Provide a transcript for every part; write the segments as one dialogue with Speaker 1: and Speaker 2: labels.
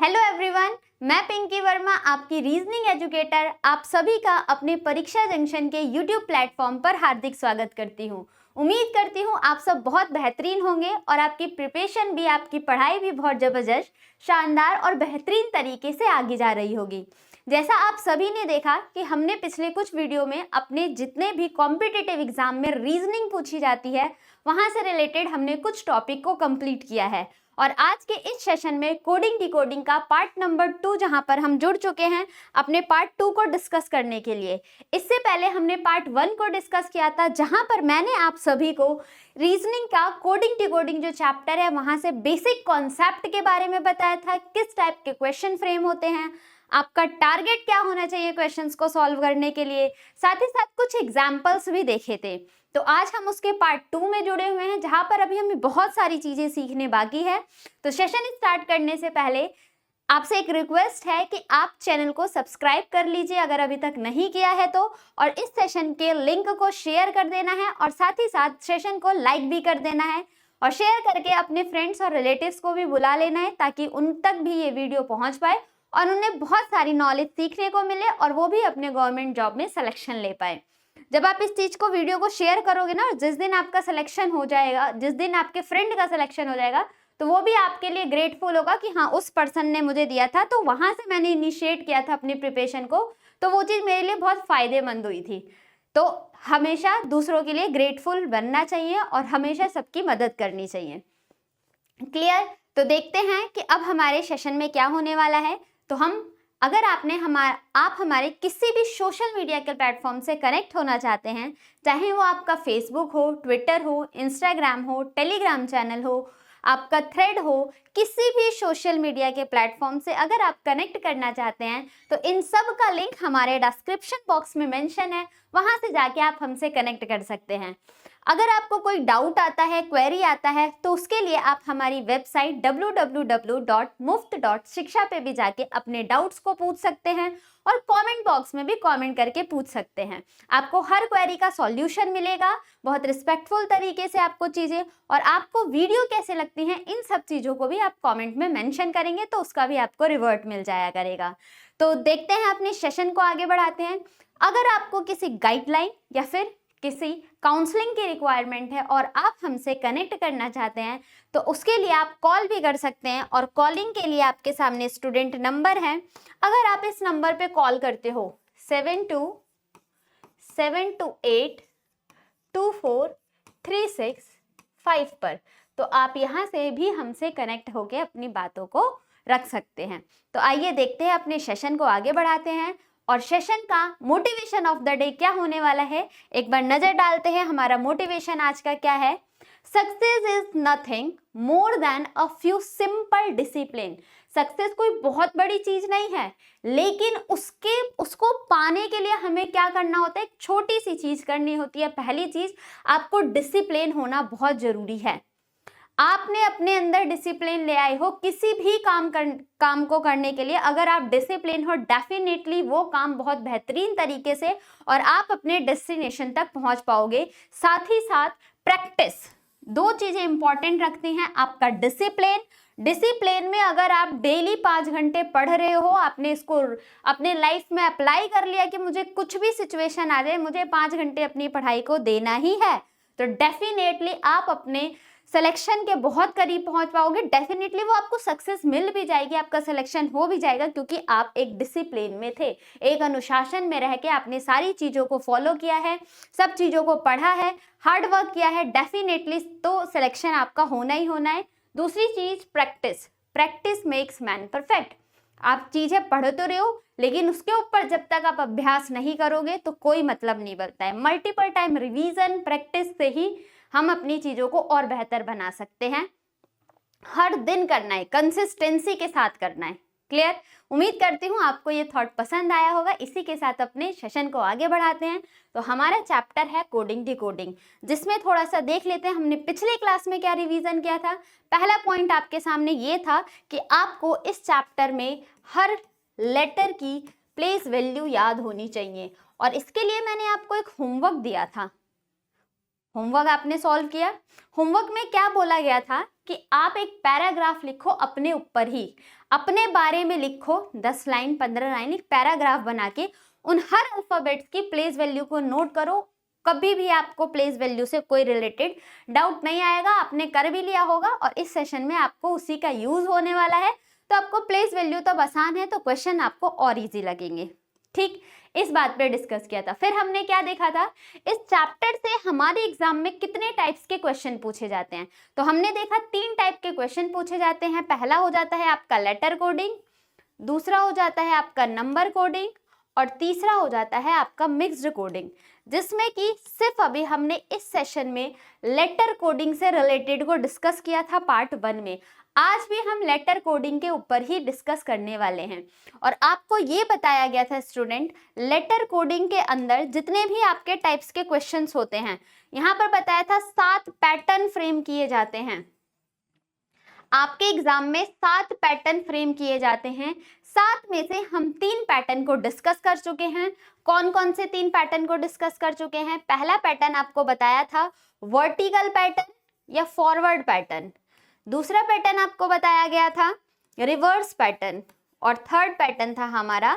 Speaker 1: Hello everyone, मैं पिंकी वर्मा आपकी reasoning educator आप सभी का अपने परीक्षा जंक्शन के यूट्यूब प्लेटफॉर्म पर हार्दिक स्वागत करती हूँ। उम्मीद करती हूँ आप सब बहुत बेहतरीन होंगे और आपकी प्रिपरेशन भी, आपकी पढ़ाई भी बहुत ज़बरदस्त, शानदार और बेहतरीन तरीके से आगे जा रही होगी। जैसा आप सभी ने देखा कि हमने पिछले कुछ वीडियो में अपने जितने भी कॉम्पिटिटिव एग्जाम में रीजनिंग पूछी जाती है वहाँ से रिलेटेड हमने कुछ टॉपिक को कंप्लीट किया है और आज के इस सेशन में कोडिंग डिकोडिंग का पार्ट नंबर 2 जहां पर हम जुड़ चुके हैं अपने पार्ट 2 को डिस्कस करने के लिए। इससे पहले हमने पार्ट 1 को डिस्कस किया था जहां पर मैंने आप सभी को रीजनिंग का कोडिंग डिकोडिंग जो चैप्टर है वहां से बेसिक कॉन्सेप्ट के बारे में बताया था, किस टाइप के क्वेश्चन फ्रेम होते हैं, आपका टारगेट क्या होना चाहिए क्वेश्चंस को सॉल्व करने के लिए, साथ ही साथ कुछ एग्जाम्पल्स भी देखे थे। तो आज हम उसके पार्ट 2 में जुड़े हुए हैं जहां पर अभी हमें बहुत सारी चीजें सीखने बाकी है। तो सेशन स्टार्ट करने से पहले आपसे एक रिक्वेस्ट है कि आप चैनल को सब्सक्राइब कर लीजिए अगर अभी तक नहीं किया है तो, और इस सेशन के लिंक को शेयर कर देना है और साथ ही साथ सेशन को लाइक भी कर देना है और शेयर करके अपने फ्रेंड्स और रिलेटिव्स को भी बुला लेना है ताकि उन तक भी ये वीडियो पहुंच पाए और उन्हें बहुत सारी नॉलेज सीखने को मिले और वो भी अपने गवर्नमेंट जॉब में सिलेक्शन ले पाए। जब आप इस चीज को वीडियो को शेयर करोगे ना, जिस दिन आपका सिलेक्शन हो जाएगा, जिस दिन आपके फ्रेंड का सिलेक्शन हो जाएगा, तो वो भी आपके लिए ग्रेटफुल होगा कि हाँ उस पर्सन ने मुझे दिया था तो वहां से मैंने इनिशिएट किया था अपनी प्रिपरेशन को, तो वो चीज मेरे लिए बहुत फायदेमंद हुई थी। तो हमेशा दूसरों के लिए ग्रेटफुल बनना चाहिए और हमेशा सबकी मदद करनी चाहिए। क्लियर? तो देखते हैं कि अब हमारे सेशन में क्या होने वाला है। तो अगर आप हमारे किसी भी सोशल मीडिया के प्लेटफॉर्म से कनेक्ट होना चाहते हैं, चाहे वो आपका फेसबुक हो, ट्विटर हो, इंस्टाग्राम हो, टेलीग्राम चैनल हो, आपका थ्रेड हो, किसी भी सोशल मीडिया के प्लेटफॉर्म से अगर आप कनेक्ट करना चाहते हैं तो इन सब का लिंक हमारे डिस्क्रिप्शन बॉक्स में मेंशन है, वहां से जाके आप हमसे कनेक्ट कर सकते हैं। अगर आपको कोई डाउट आता है, क्वेरी आता है, तो उसके लिए आप हमारी वेबसाइट www.muft.shiksha पे भी जाके अपने डाउट्स को पूछ सकते हैं और कमेंट बॉक्स में भी कमेंट करके पूछ सकते हैं। आपको हर क्वेरी का सॉल्यूशन मिलेगा, बहुत रिस्पेक्टफुल तरीके से आपको चीज़ें, और आपको वीडियो कैसे लगती हैं इन सब चीज़ों को भी आप कमेंट में मेंशन करेंगे तो उसका भी आपको रिवर्ट मिल जाया करेगा। तो देखते हैं अपने सेशन को आगे बढ़ाते हैं। अगर आपको किसी गाइडलाइन या फिर किसी काउंसलिंग की रिक्वायरमेंट है और आप हमसे कनेक्ट करना चाहते हैं तो उसके लिए आप कॉल भी कर सकते हैं और कॉलिंग के लिए आपके सामने स्टूडेंट नंबर है। अगर आप इस नंबर पे कॉल करते हो 72782436 पर, तो आप यहाँ से भी हमसे कनेक्ट होके अपनी बातों को रख सकते हैं। तो आइए देखते हैं, अपने सेशन को आगे बढ़ाते हैं और सेशन का मोटिवेशन ऑफ द डे क्या होने वाला है एक बार नजर डालते हैं। हमारा मोटिवेशन आज का क्या है? Success is nothing more than a few simple discipline. Success कोई बहुत बड़ी चीज नहीं है, लेकिन उसको पाने के लिए हमें क्या करना होता है? एक छोटी सी चीज करनी होती है। पहली चीज, आपको डिसिप्लिन होना बहुत जरूरी है। आपने अपने अंदर डिसिप्लिन ले आए हो किसी भी काम को करने के लिए, अगर आप डिसिप्लिन हो डेफिनेटली वो काम बहुत बेहतरीन तरीके से और आप अपने डेस्टिनेशन तक पहुंच पाओगे। साथ ही साथ प्रैक्टिस, दो चीजें इंपॉर्टेंट रखती हैं। आपका डिसिप्लिन में अगर आप डेली 5 घंटे पढ़ रहे हो, आपने इसको अपने लाइफ में अप्लाई कर लिया कि मुझे कुछ भी सिचुएशन आ जाए मुझे 5 घंटे अपनी पढ़ाई को देना ही है, तो डेफिनेटली आप अपने सिलेक्शन के बहुत करीब पहुंच पाओगे। डेफिनेटली वो आपको सक्सेस मिल भी जाएगी, आपका सिलेक्शन हो भी जाएगा, क्योंकि आप एक डिसिप्लिन में थे, एक अनुशासन में रह के आपने सारी चीज़ों को फॉलो किया है, सब चीज़ों को पढ़ा है, हार्ड वर्क किया है। डेफिनेटली तो सिलेक्शन आपका होना ही होना है। दूसरी चीज़ प्रैक्टिस मेक्स मैन परफेक्ट। आप चीज़ें पढ़ तो रहे हो, लेकिन उसके ऊपर जब तक आप अभ्यास नहीं करोगे तो कोई मतलब नहीं बनता है। मल्टीपल टाइम रिवीजन, प्रैक्टिस से ही हम अपनी चीज़ों को और बेहतर बना सकते हैं। हर दिन करना है, कंसिस्टेंसी के साथ करना है। क्लियर? उम्मीद करती हूँ आपको ये थॉट पसंद आया होगा। इसी के साथ अपने सेशन को आगे बढ़ाते हैं। तो हमारा चैप्टर है कोडिंग डिकोडिंग, जिसमें थोड़ा सा देख लेते हैं हमने पिछली क्लास में क्या रिवीजन किया था। पहला पॉइंट आपके सामने ये था कि आपको इस चैप्टर में हर लेटर की प्लेस वैल्यू याद होनी चाहिए, और इसके लिए मैंने आपको एक होमवर्क दिया था। होमवर्क आपने सॉल्व किया। होमवर्क में क्या बोला गया था कि आप एक पैराग्राफ लिखो अपने ऊपर ही, अपने बारे में लिखो 10 लाइन 15 लाइन एक पैराग्राफ बना के उन हर अल्फाबेट्स की प्लेस वैल्यू को नोट करो। कभी भी आपको प्लेस वैल्यू से कोई रिलेटेड डाउट नहीं आएगा, आपने कर भी लिया होगा और इस सेशन में आपको उसी का यूज होने वाला है। तो आपको प्लेस वैल्यू तो आसान है, तो क्वेश्चन आपको और इजी लगेंगे। ठीक, इस बात पे डिस्कस किया था। फिर हमने क्या देखा था, इस चैप्टर से हमारे एग्जाम में कितने टाइप्स के क्वेश्चन पूछे जाते हैं। तो हमने देखा 3 टाइप के क्वेश्चन पूछे जाते हैं। पहला हो जाता है आपका लेटर कोडिंग, दूसरा हो जाता है आपका नंबर कोडिंग और तीसरा हो जाता है आपका मिक्स्ड कोडिंग, जिसमें कि सिर्फ अभी हमने इस सेशन में लेटर कोडिंग से रिलेटेड को डिस्कस किया था पार्ट 1 में। आज भी हम लेटर कोडिंग के ऊपर ही डिस्कस करने वाले हैं। और आपको ये बताया गया था स्टूडेंट, लेटर कोडिंग के अंदर जितने भी आपके टाइप्स के क्वेश्चंस होते हैं, यहाँ पर बताया था 7 पैटर्न फ्रेम किए जाते हैं। आपके एग्जाम में 7 पैटर्न फ्रेम किए जाते हैं। 7 में से हम 3 पैटर्न को डिस्कस कर चुके हैं। कौन कौन से 3 पैटर्न को डिस्कस कर चुके हैं? पहला पैटर्न आपको बताया था वर्टिकल पैटर्न या फॉरवर्ड पैटर्न, दूसरा पैटर्न आपको बताया गया था रिवर्स पैटर्न और थर्ड पैटर्न था हमारा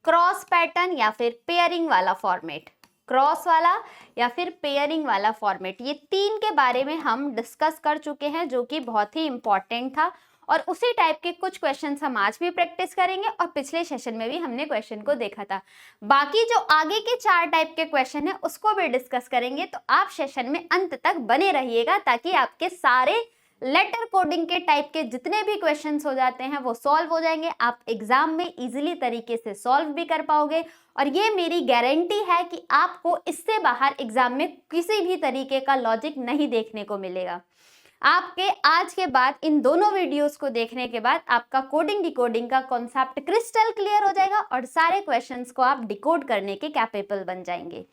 Speaker 1: क्रॉस पैटर्न या फिर पेयरिंग वाला फॉर्मेट, क्रॉस वाला या फिर पेयरिंग वाला फॉर्मेट। ये 3 के बारे में हम डिस्कस कर चुके हैं, जो कि बहुत ही इंपॉर्टेंट था और उसी टाइप के कुछ क्वेश्चंस हम आज भी प्रैक्टिस करेंगे और पिछले सेशन में भी हमने क्वेश्चन को देखा था। बाकी जो आगे के 4 टाइप के क्वेश्चन है उसको भी डिस्कस करेंगे, तो आप सेशन में अंत तक बने रहिएगा ताकि आपके सारे लेटर कोडिंग के टाइप के जितने भी क्वेश्चंस हो जाते हैं वो सॉल्व हो जाएंगे। आप एग्जाम में इजीली तरीके से सॉल्व भी कर पाओगे और ये मेरी गारंटी है कि आपको इससे बाहर एग्जाम में किसी भी तरीके का लॉजिक नहीं देखने को मिलेगा। आपके आज के बाद इन दोनों वीडियोस को देखने के बाद आपका कोडिंग डिकोडिंग का कॉन्सेप्ट क्रिस्टल क्लियर हो जाएगा और सारे क्वेश्चंस को आप डिकोड करने के कैपेबल बन जाएंगे।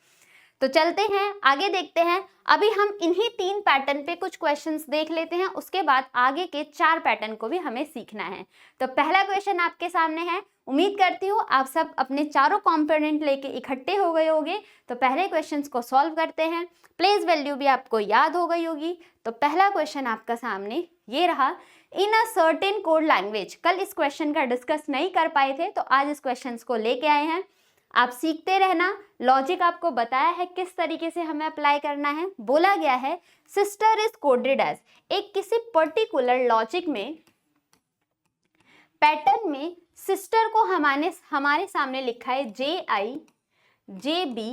Speaker 1: तो चलते हैं आगे, देखते हैं। अभी हम इन्हीं 3 पैटर्न पे कुछ क्वेश्चंस देख लेते हैं, उसके बाद आगे के 4 पैटर्न को भी हमें सीखना है। तो पहला क्वेश्चन आपके सामने है। उम्मीद करती हूँ आप सब अपने चारों कंपोनेंट लेके इकट्ठे हो गए होंगे। तो पहले क्वेश्चंस को सॉल्व करते हैं। प्लेस वैल्यू भी आपको याद हो गई होगी। तो पहला क्वेश्चन आपका सामने ये रहा, इन अ सर्टेन कोड लैंग्वेज। कल इस क्वेश्चन का डिस्कस नहीं कर पाए थे, तो आज इस क्वेश्चन को लेके आए हैं। आप सीखते रहना, लॉजिक आपको बताया है किस तरीके से हमें अप्लाई करना है। बोला गया है सिस्टर इज कोडेड एज, एक किसी पर्टिकुलर लॉजिक में पैटर्न में सिस्टर को हमारे सामने लिखा है JI JB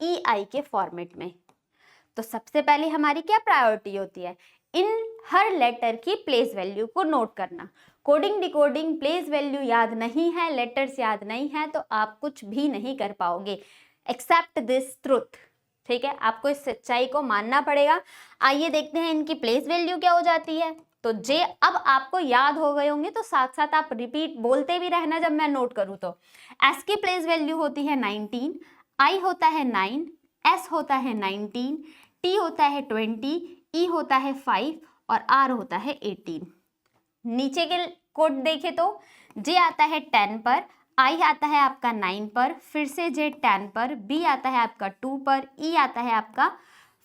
Speaker 1: EI के फॉर्मेट में। तो सबसे पहले हमारी क्या प्रायोरिटी होती है, इन हर लेटर की प्लेस वैल्यू को नोट करना। कोडिंग डिकोडिंग प्लेस वैल्यू याद नहीं है, लेटर्स याद नहीं है, तो आप कुछ भी नहीं कर पाओगे। एक्सेप्ट दिस ट्रुथ, ठीक है, आपको इस सच्चाई को मानना पड़ेगा। आइए देखते हैं इनकी प्लेस वैल्यू क्या हो जाती है। तो जे अब आपको याद हो गए होंगे, तो साथ साथ आप रिपीट बोलते भी रहना जब मैं नोट करूँ। तो एस की प्लेस वैल्यू होती है 19, आई होता है 9, एस होता है 19, टी होता है 20, ई होता है 5 और आर होता है 18। नीचे के कोड देखे तो जे आता है 10 पर, आई आता है आपका 9 पर, फिर से जे 10 पर, बी आता है आपका 2 पर, ई आता है आपका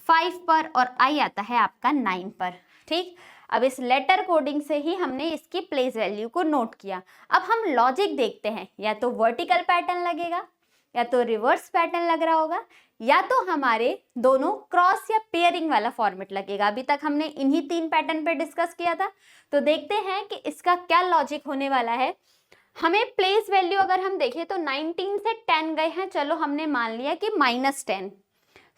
Speaker 1: 5 पर और आई आता है आपका 9 पर। ठीक, अब इस लेटर कोडिंग से ही हमने इसकी प्लेस वैल्यू को नोट किया। अब हम लॉजिक देखते हैं, या तो वर्टिकल पैटर्न लगेगा या तो रिवर्स पैटर्न लग रहा होगा या तो हमारे दोनों क्रॉस या पेयरिंग वाला फॉर्मेट लगेगा। अभी तक हमने इन्हीं 3 पैटर्न पे डिस्कस किया था। तो देखते हैं कि इसका क्या लॉजिक होने वाला है। हमें प्लेस वैल्यू अगर हम देखें तो 19 से 10 गए हैं, चलो हमने मान लिया कि -10,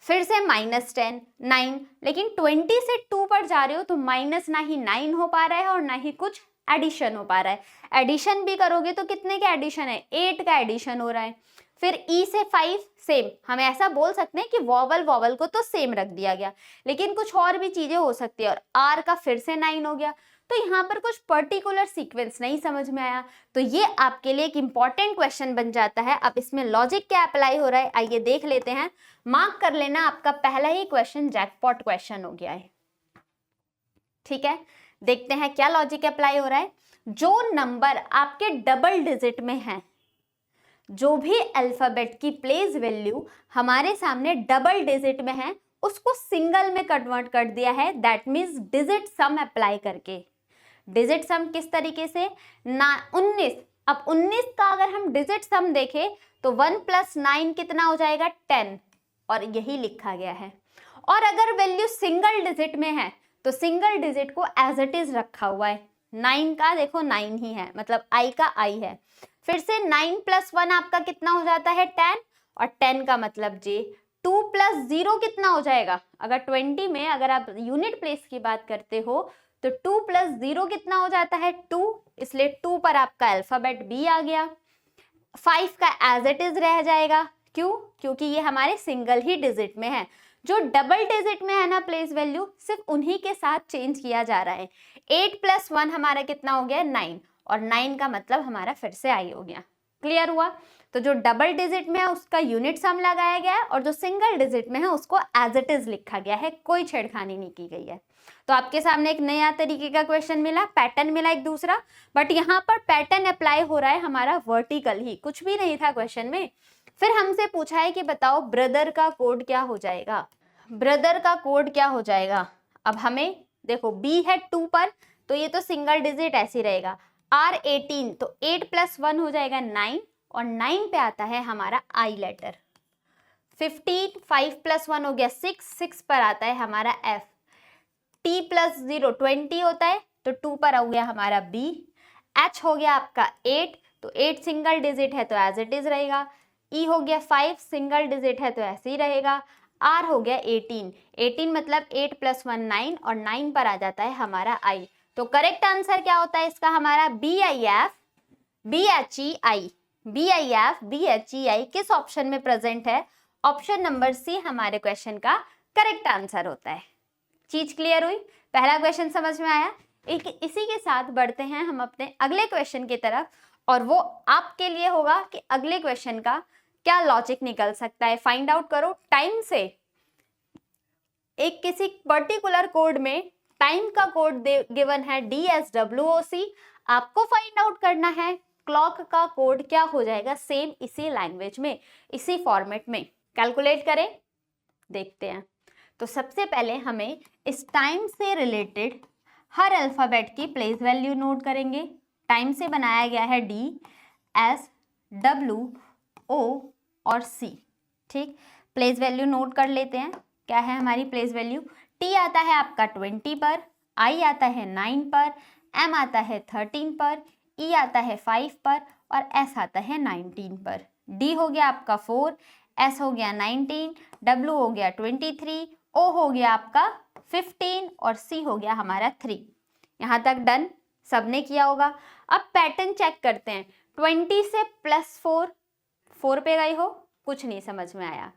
Speaker 1: फिर से -10, 9, लेकिन 20 से 2 पर जा रहे हो तो माइनस ना ही 9 हो पा रहा है और ना ही कुछ एडिशन हो पा रहा है। एडिशन भी करोगे तो कितने का एडिशन है, 8 का एडिशन हो रहा है। फिर ई से 5 सेम, हम ऐसा बोल सकते हैं कि वॉवल को तो सेम रख दिया गया, लेकिन कुछ और भी चीजें हो सकती है। और आर का फिर से 9 हो गया, तो यहाँ पर कुछ पर्टिकुलर सीक्वेंस नहीं समझ में आया। तो ये आपके लिए एक इंपॉर्टेंट क्वेश्चन बन जाता है। अब इसमें लॉजिक क्या अप्लाई हो रहा है, आइए देख लेते हैं। मार्क कर लेना, आपका पहला ही क्वेश्चन जैकपॉट क्वेश्चन हो गया है। ठीक है, देखते हैं क्या लॉजिक अप्लाई हो रहा है। जो नंबर आपके डबल डिजिट में है, जो भी अल्फाबेट की प्लेस वैल्यू हमारे सामने डबल डिजिट में है, उसको सिंगल में कन्वर्ट कर दिया है, that means digit some apply करके। डिजिट सम किस तरीके से ना 19, अब 19 का अगर हम डिजिट सम देखें तो 1 + 9 कितना हो जाएगा 10, और यही लिखा गया है। और अगर वैल्यू सिंगल डिजिट में है तो सिंगल डिजिट को एज इट इज रखा हुआ है। 9 का देखो 9 ही है, मतलब आई का आई है। फिर से 9 + 1 आपका कितना हो जाता है 10, और 10 का मतलब जे। 2 + 0 कितना हो जाएगा, अगर 20 में अगर आप यूनिट प्लेस की बात करते हो तो 2 + 0 कितना हो जाता है 2, इसलिए 2 पर आपका अल्फाबेट बी आ गया। 5 का एज इट इज रह जाएगा, क्यों, क्योंकि ये हमारे सिंगल ही डिजिट में है। जो डबल डिजिट में है ना प्लेस वैल्यू, सिर्फ उन्हीं के साथ चेंज किया जा रहा है। 8 + 1 हमारा कितना हो गया 9, और 9 का मतलब हमारा फिर से आई हो गया। क्लियर हुआ? तो जो डबल डिजिट में है उसका यूनिट सम लगाया गया है, और जो सिंगल डिजिट में है उसको एज इट इज लिखा गया है, कोई छेड़खानी नहीं की गई है। तो आपके सामने एक नया तरीके का क्वेश्चन मिला, पैटर्न मिला एक दूसरा, बट यहाँ पर पैटर्न अप्लाई हो रहा है हमारा वर्टिकल ही, कुछ भी नहीं था क्वेश्चन में। फिर हमसे पूछा है कि बताओ ब्रदर का कोड क्या हो जाएगा। ब्रदर का कोड क्या हो जाएगा, अब हमें देखो बी है 2 पर, तो ये तो सिंगल डिजिट ऐसे ही रहेगा। R 18, तो 8 + 1 हो जाएगा 9, और 9 पे आता है हमारा आई लेटर। 15, 5 + 1 हो गया 6, 6 पर आता है हमारा F। T + 0 20 होता है, तो 2 पर हो गया हमारा B। H हो गया आपका 8, तो 8 सिंगल डिजिट है तो एज इट इज रहेगा। E हो गया 5, सिंगल डिजिट है तो ऐसे ही रहेगा। R हो गया 18, 18 मतलब 8 + 1 9, और 9 पर आ जाता है हमारा I। तो करेक्ट आंसर क्या होता है इसका हमारा BIF BHEI। BIF BHEI किस ऑप्शन में प्रेजेंट है, ऑप्शन नंबर सी हमारे क्वेश्चन का करेक्ट आंसर होता है। चीज क्लियर हुई, पहला क्वेश्चन समझ में आया। इसी के साथ बढ़ते हैं हम अपने अगले क्वेश्चन की तरफ, और वो आपके लिए होगा कि अगले क्वेश्चन का क्या लॉजिक निकल सकता है। फाइंड आउट करो टाइम से। एक किसी पर्टिकुलर कोड में टाइम का कोड गिवन है DSWOC, आपको फाइंड आउट करना है क्लॉक का कोड क्या हो जाएगा, सेम इसी लैंग्वेज में, इसी फॉर्मेट में। कैलकुलेट करें, देखते हैं। तो सबसे पहले हमें इस टाइम से रिलेटेड हर अल्फाबेट की प्लेस वैल्यू नोट करेंगे। टाइम से बनाया गया है D, S, W, O और C। ठीक, प्लेस वैल्यू नोट कर लेते हैं। क्या है हमारी प्लेस वैल्यू, T आता है आपका 20 पर, I आता है 9 पर, M आता है 13 पर, E आता है 5 पर, और S आता है 19 पर। D हो गया आपका 4, S हो गया 19, W हो गया 23, O हो गया आपका 15, और C हो गया हमारा 3। यहाँ तक डन, सबने किया होगा। अब पैटर्न चेक करते हैं। 20 से +4, 4 पे गए हो, कुछ नहीं समझ में आया।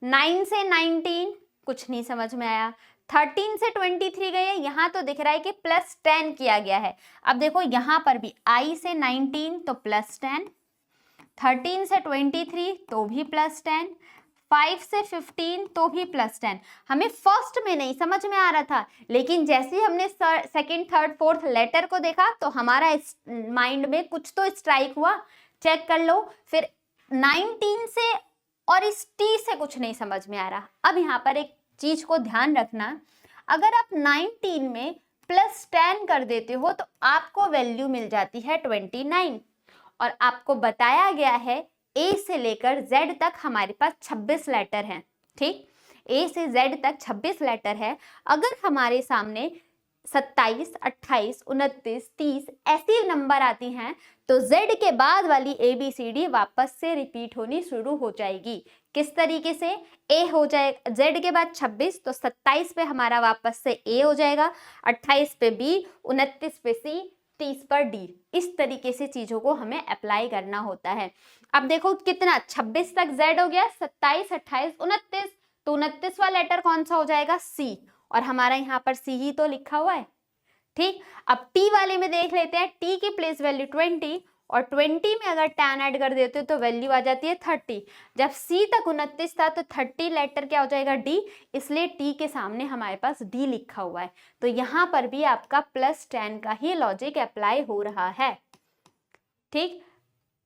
Speaker 1: 9 से 19, कुछ नहीं समझ में आया। 13 से 23 गए, यहाँ तो दिख रहा है कि +10 किया गया है। अब देखो यहाँ पर भी I से 19 तो +10, 13 से 23 तो भी +10, 5 से 15 तो भी +10। हमें फर्स्ट में नहीं समझ में आ रहा था, लेकिन जैसे ही हमने सेकंड, थर्ड, फोर्थ लेटर को देखा तो हमारा माइंड में कुछ तो स्ट्राइक हुआ। चेक कर लो। फिर 19 से और इस T से कुछ नहीं समझ में आ रहा। अब यहाँ पर एक चीज को ध्यान रखना, अगर आप 19 में +10 कर देते हो तो आपको वैल्यू मिल जाती है 29, और आपको बताया गया है A से लेकर Z तक हमारे पास 26 लेटर हैं। ठीक, A से Z तक 26 लेटर है। अगर हमारे सामने 27, 28, 29, 30 ऐसी नंबर आती हैं तो Z के बाद वाली ABCD वापस से रिपीट होनी शुरू हो जाएगी। किस तरीके से, A हो जाएगा Z के बाद 26, तो 27 पे हमारा वापस से A हो जाएगा, 28 पे B, 29 पे C, 30 पर D। इस तरीके से चीजों को हमें अप्लाई करना होता है। अब देखो कितना 26 तक Z हो गया, 27, 28, 29, तो 29वां लेटर कौन सा हो जाएगा C, और हमारा यहाँ पर C ही तो लिखा हुआ है। ठीक, अब T वाले में देख लेते हैं। T की प्लेस वैल्यू 20, और 20 में अगर 10 ऐड कर देते हो तो वैल्यू आ जाती है 30। जब C तक 29 था तो 30 लेटर क्या हो जाएगा D, इसलिए T के सामने हमारे पास D लिखा हुआ है। तो यहाँ पर भी आपका +10 का ही लॉजिक अप्लाई हो रहा है। ठीक,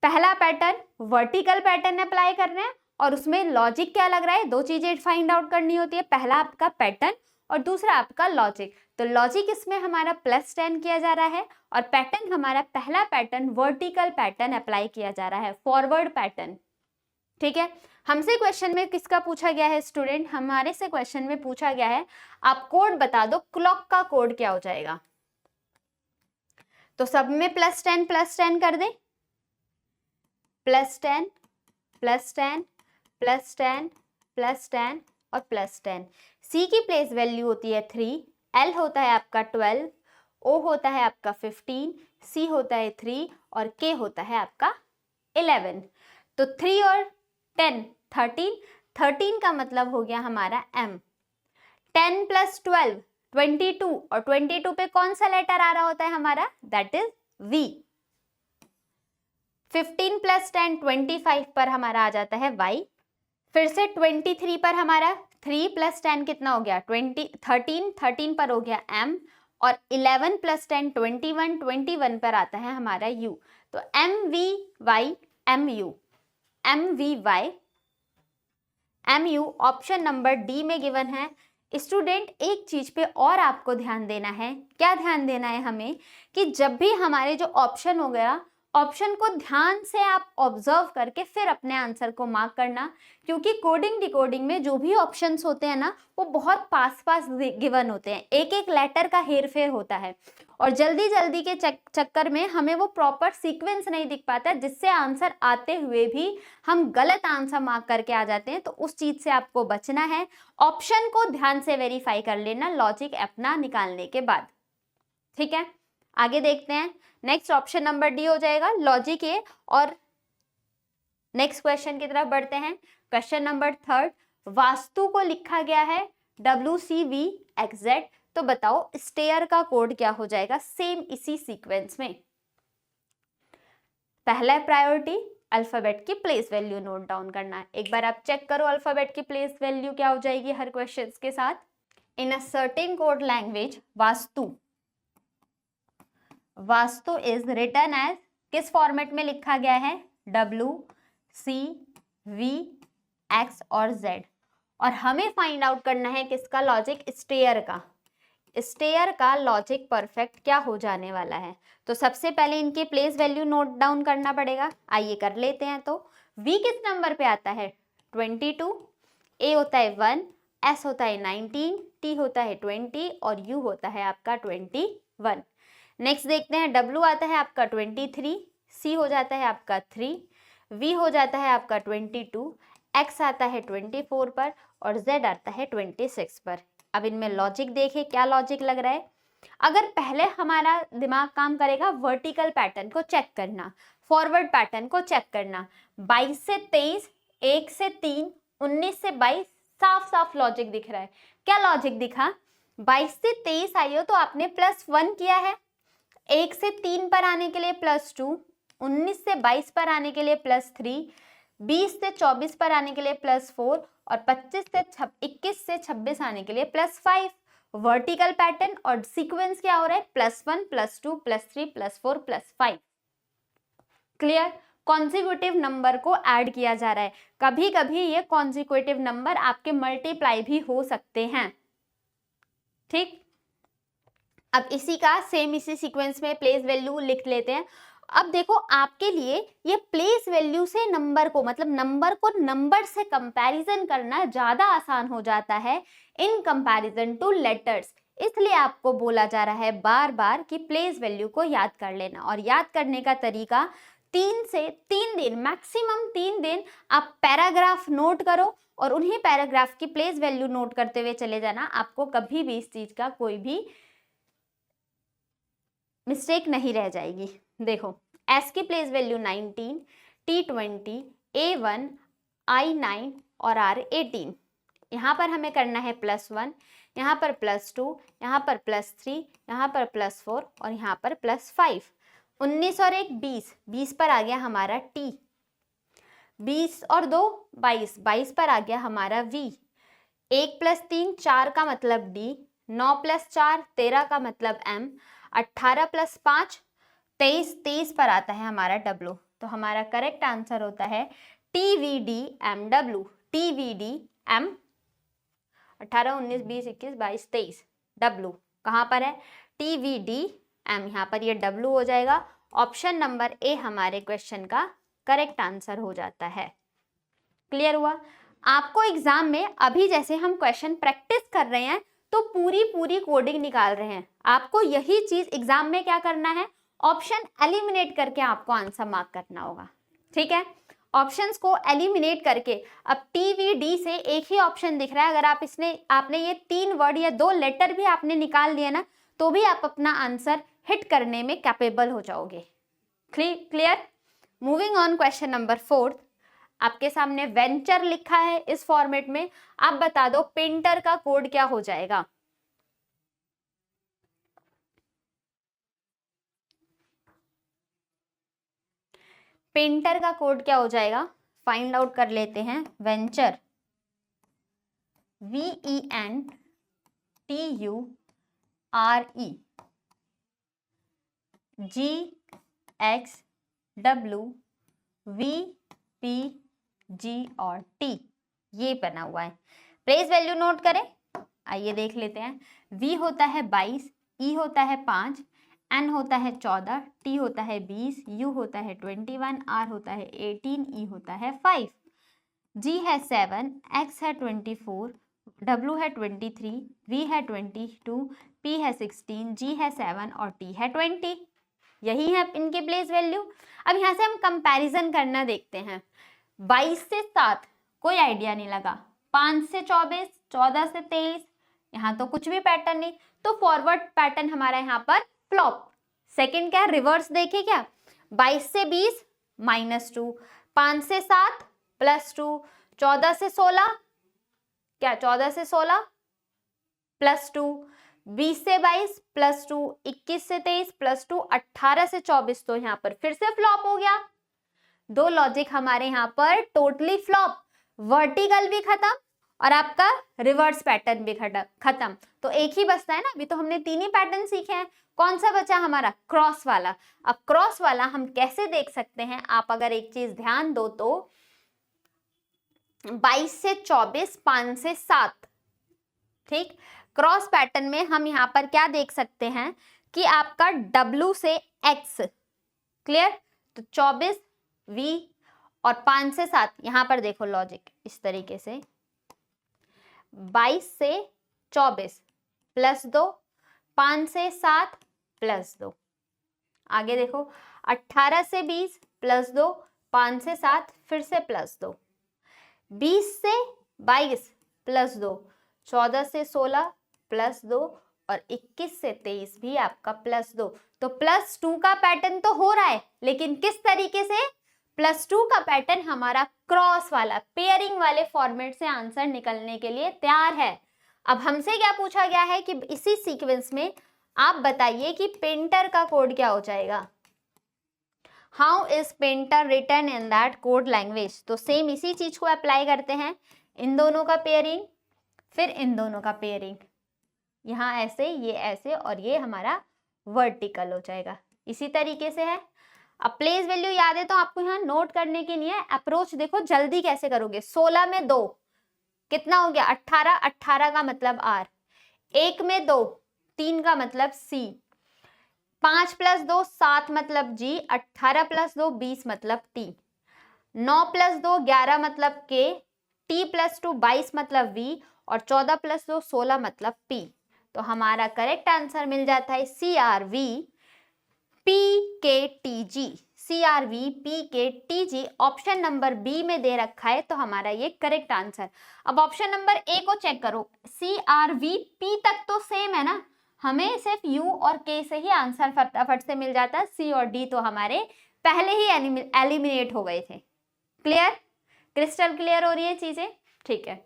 Speaker 1: पहला पैटर्न वर्टिकल पैटर्न अप्लाई कर रहे हैं, और उसमें लॉजिक क्या लग रहा है, 2 चीजें फाइंड आउट करनी होती है, पहला आपका पैटर्न और दूसरा आपका लॉजिक। तो लॉजिक इसमें हमारा +10 किया जा रहा है और पैटर्न हमारा पहला पैटर्न वर्टिकल पैटर्न अप्लाई किया जा रहा है, फॉरवर्ड पैटर्न। ठीक है, हमसे क्वेश्चन में किसका पूछा गया है स्टूडेंट, हमारे से क्वेश्चन में पूछा गया है आप कोड बता दो, क्लॉक का कोड क्या हो जाएगा। तो सब में +10 कर दें, +10 +10 +10 +10 और +10। सी की प्लेस वैल्यू होती है 3, एल होता है आपका 12, ओ होता है आपका 15, सी होता है 3 और के होता है आपका 11। तो 3 और 10 13, 13 का मतलब हो गया हमारा m। 10 + 12 22 और 22 पे कौन सा लेटर आ रहा होता है हमारा, दैट इज v। 15 + 10 25 पर हमारा आ जाता है y। फिर से 23 पर हमारा 3 + 10 कितना हो गया 13 पर हो गया m और 11 + 10 21 पर आता है हमारा u। तो mu ऑप्शन नंबर डी में गिवन है। स्टूडेंट एक चीज पे और आपको ध्यान देना है, क्या ध्यान देना है हमें, कि जब भी हमारे जो ऑप्शन हो गया, ऑप्शन को ध्यान से आप ऑब्जर्व करके फिर अपने आंसर को मार्क करना, क्योंकि कोडिंग डिकोडिंग में जो भी ऑप्शंस होते हैं ना वो बहुत पास पास गिवन होते हैं, एक एक लेटर का हेरफेर होता है और जल्दी जल्दी के चक्कर में हमें वो प्रॉपर सीक्वेंस नहीं दिख पाता, जिससे आंसर आते हुए भी हम गलत आंसर मार्क करके आ जाते हैं। तो उस चीज से आपको बचना है, ऑप्शन को ध्यान से वेरीफाई कर लेना लॉजिक अपना निकालने के बाद। ठीक है, आगे देखते हैं। नेक्स्ट ऑप्शन नंबर डी हो जाएगा लॉजिक ए। और नेक्स्ट क्वेश्चन की तरफ बढ़ते हैं। क्वेश्चन नंबर 3, वास्तु को लिखा गया है WCVXZ। तो बताओ स्टेयर का कोड क्या हो जाएगा, सेम इसी सीक्वेंस में। पहला प्रायोरिटी अल्फाबेट की प्लेस वैल्यू नोट डाउन करना है। एक बार आप चेक करो अल्फाबेट की प्लेस वैल्यू क्या हो जाएगी हर क्वेश्चन के साथ। In a certain code language वास्तु इज रिटन एज, किस फॉर्मेट में लिखा गया है, WCVX और Z। और हमें फाइंड आउट करना है किसका लॉजिक, स्टेयर का। स्टेयर का लॉजिक परफेक्ट क्या हो जाने वाला है। तो सबसे पहले इनके प्लेस वैल्यू नोट डाउन करना पड़ेगा, आइए कर लेते हैं। तो V किस नंबर पे आता है 22, A होता है 1, S होता है 19, T होता है 20 और U होता है आपका 21। नेक्स्ट देखते हैं, W आता है आपका 23, C हो जाता है आपका 3, V हो जाता है आपका 22, X आता है 24 पर और Z आता है 26 पर। अब इनमें लॉजिक देखें, क्या लॉजिक लग रहा है। अगर पहले हमारा दिमाग काम करेगा वर्टिकल पैटर्न को चेक करना, फॉरवर्ड पैटर्न को चेक करना, 22 से 23, 1 से 3, 19 से 22, साफ साफ लॉजिक दिख रहा है। क्या लॉजिक दिखा, 22 से 23 आई हो तो आपने +1 किया है, 1 से 3 पर आने के लिए +2, 19 से 22 पर आने के लिए +3, 20 से 24 पर आने के लिए +4 और 21 से 26 आने के लिए +5। वर्टिकल पैटर्न और सीक्वेंस क्या हो रहा है, +1 +2 +3 +4 +5। क्लियर, कॉन्जिक्यूटिव नंबर को ऐड किया जा रहा है। कभी कभी ये कॉन्जिक्यूटिव नंबर आपके मल्टीप्लाई भी हो सकते हैं। ठीक, अब इसी का सेम इसी सीक्वेंस में प्लेस वैल्यू लिख लेते हैं। अब देखो आपके लिए ये प्लेस वैल्यू से नंबर को, मतलब नंबर को नंबर से कंपैरिजन करना ज्यादा आसान हो जाता है इन कंपैरिजन टू लेटर्स। इसलिए आपको बोला जा रहा है बार बार कि प्लेस वैल्यू को याद कर लेना। और याद करने का तरीका 3 से 3 दिन, मैक्सिमम 3 दिन आप पैराग्राफ नोट करो और उन्हीं पैराग्राफ की प्लेस वैल्यू नोट करते हुए चले जाना। आपको कभी भी इस चीज का कोई भी मिस्टेक नहीं रह जाएगी। देखो S की place value 19, T20, A1, I9 और R18। यहाँ पर हमें करना है +1, यहाँ पर +2, यहाँ पर +3, यहाँ पर +4 और यहाँ पर +5। 19 और 1 20, 20 पर आ गया हमारा T, 20 और 2 22, 22 पर आ गया हमारा V, 1 + 3 4 का मतलब D, 9 + 4 13 का मतलब M, 18 + 5 23, 23 पर आता है हमारा W। तो हमारा करेक्ट आंसर होता है TVDMW, TVDM 18, 19, 20, 21, 22, 23, W कहाँ पर है? TVDM, यहाँ पर ये W हो जाएगा। ऑप्शन नंबर ए हमारे क्वेश्चन का करेक्ट आंसर हो जाता है। क्लियर हुआ? आपको एग्जाम में अभी जैसे हम क्वेश्चन प्रैक्टिस कर रहे हैं तो पूरी कोडिंग निकाल रहे हैं, आपको यही चीज एग्जाम में क्या करना है? ऑप्शन एलिमिनेट करके आपको आंसर मार्क करना होगा। ठीक है, ऑप्शंस को एलिमिनेट करके, अब TVD से एक ही ऑप्शन दिख रहा है, अगर आपने ये 3 वर्ड या 2 लेटर भी आपने निकाल दिया ना, तो भी आप अपना आंसर हिट करने में कैपेबल हो जाओगे। Clear? Moving on, question number 4, आपके सामने वेंचर लिखा है इस फॉर्मेट में। आप बता दो पेंटर का कोड क्या हो जाएगा? पेंटर का कोड क्या हो जाएगा? फाइंड आउट कर लेते हैं। वेंचर, VENTUREGXWVPG और T, ये बना हुआ है। प्लेस वैल्यू नोट करें, आइए देख लेते हैं। V होता है 22, E होता है 5, N होता है 14, T होता है 20, U होता है 21, R होता है 18, E होता है 5, G है 7, X है 24, W है 23, V है 22, P है 16, G है 7 और T है 20। यही है इनके प्लेस वैल्यू। अब यहाँ से हम कंपैरिजन करना देखते हैं। 22 से 7 कोई आइडिया नहीं लगा, 5 से 24, 14 से 23, यहाँ तो कुछ भी पैटर्न नहीं, तो फॉरवर्ड पैटर्न हमारा यहाँ पर फ्लॉप। सेकंड क्या है? रिवर्स देखे क्या? 22 से 20 -2, 5 से 7 +2, 14 से 16 क्या? 14 से 16 +2, 20 से 22 +2, 21 से 23 +2, 18 से 24, तो यहाँ पर फिर से फ्लॉप हो गया। 2 लॉजिक हमारे यहाँ पर टोटली फ्लॉप, वर्टिकल भी खत्म और आपका रिवर्स पैटर्न भी खत्म। तो एक ही बचता है ना, अभी तो हमने 3 ही पैटर्न सीखे हैं। कौन सा बचा हमारा? क्रॉस वाला। अब क्रॉस वाला हम कैसे देख सकते हैं? आप अगर एक चीज ध्यान दो तो 22 से 24, 5 से 7, ठीक, क्रॉस पैटर्न में हम यहाँ पर क्या देख सकते हैं कि आपका W से X, क्लियर, तो 24 V और 5 से 7, यहाँ पर देखो लॉजिक इस तरीके से 22 से 24 +2, 5 से 7 +2, आगे देखो 18 से 20 +2, 5 से 7 फिर से +2, 20 से 22 +2, 14 से 16 +2 और 21 से 23 भी आपका +2। तो +2 का पैटर्न तो हो रहा है, लेकिन किस तरीके से? +2 का पैटर्न हमारा क्रॉस वाला, पेयरिंग वाले फॉर्मेट से आंसर निकलने के लिए तैयार है। अब हमसे क्या पूछा गया है कि इसी सीक्वेंस में आप बताइए कि पेंटर का कोड क्या हो जाएगा? How is painter written in that code language? तो सेम इसी चीज को अप्लाई करते हैं, इन दोनों का पेयरिंग, फिर इन दोनों का पेयरिंग, यहाँ ऐसे, ये ऐसे और ये हमारा वर्टिकल हो जाएगा। इसी तरीके से है। अब प्लेस वैल्यू याद है तो आपको यहाँ नोट करने की नहीं है, अप्रोच देखो जल्दी कैसे करोगे। 16 में 2 कितना हो गया? 18, 18 का मतलब R, 1 में 2, 3 का मतलब C, 5 + 2 7 मतलब G, 18 + 2 20 मतलब T, 9 + 2 11 मतलब K, T + 2 22 मतलब V और 14 + 2 16 मतलब P। तो हमारा करेक्ट आंसर मिल जाता है CRVPKTG, CRVPKTG option number B में दे रखा है, तो हमारा ये करेक्ट आंसर। अब ऑप्शन नंबर ए को चेक करो, CRVP तक तो सेम है ना, हमें सिर्फ U और K से ही आंसर फटाफट से मिल जाता है, C और D तो हमारे पहले ही एलिमिनेट हो गए थे। क्लियर? क्रिस्टल क्लियर हो रही है चीजें? ठीक है।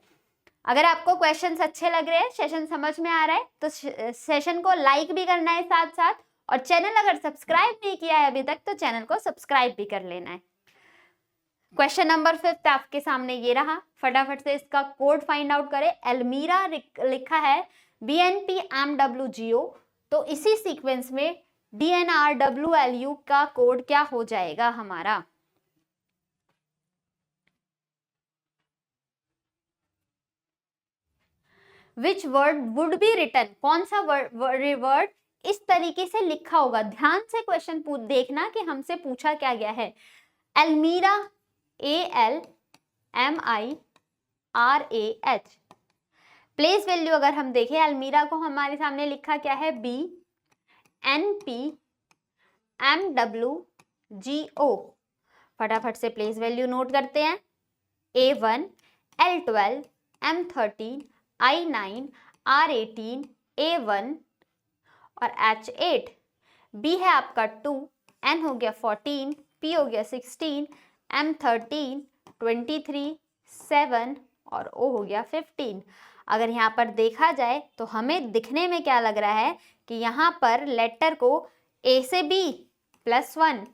Speaker 1: अगर आपको क्वेश्चंस अच्छे लग रहे हैं, सेशन समझ में आ रहा है, तो सेशन को लाइक भी करना है साथ साथ, और चैनल अगर सब्सक्राइब नहीं किया है अभी तक तो चैनल को सब्सक्राइब भी कर लेना है। क्वेश्चन नंबर 5 आपके सामने ये रहा, फटाफट से इसका कोड फाइंड आउट करें। एल्मीरा लिखा है BNPMWGO, तो इसी सीक्वेंस में DNRWLU का कोड क्या हो जाएगा हमारा? Which word would be written, कौन सा वर्ड इस तरीके से लिखा होगा। ध्यान से क्वेश्चन देखना कि हमसे पूछा क्या गया है। एल्मीरा, ALMIRAH। प्लेस वैल्यू अगर हम देखें, एल्मीरा को हमारे सामने लिखा क्या है, BNPMWGO। फटाफट से प्लेस वैल्यू नोट करते हैं। A1, L12, M13, I9, R18, A1 और H8। B है आपका 2, N हो गया 14, P हो गया 16, M13 23, 7 और O हो गया 15। अगर यहाँ पर देखा जाए तो हमें दिखने में क्या लग रहा है कि यहाँ पर लेटर को A से B +1,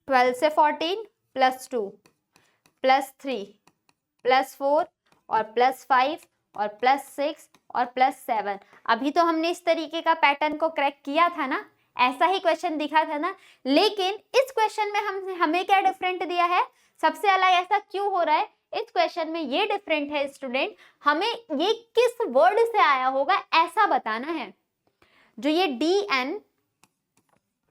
Speaker 1: 12 से 14 +2 +3 +4 और +5 और +6 और +7। अभी तो हमने इस तरीके का पैटर्न को क्रैक किया था ना, ऐसा ही क्वेश्चन दिखा था ना। लेकिन इस क्वेश्चन में हमें क्या डिफरेंट दिया है, सबसे अलग ऐसा क्यों हो रहा है, इस क्वेश्चन में ये डिफरेंट है स्टूडेंट, हमें ये किस वर्ड से आया होगा ऐसा बताना है। जो ये DN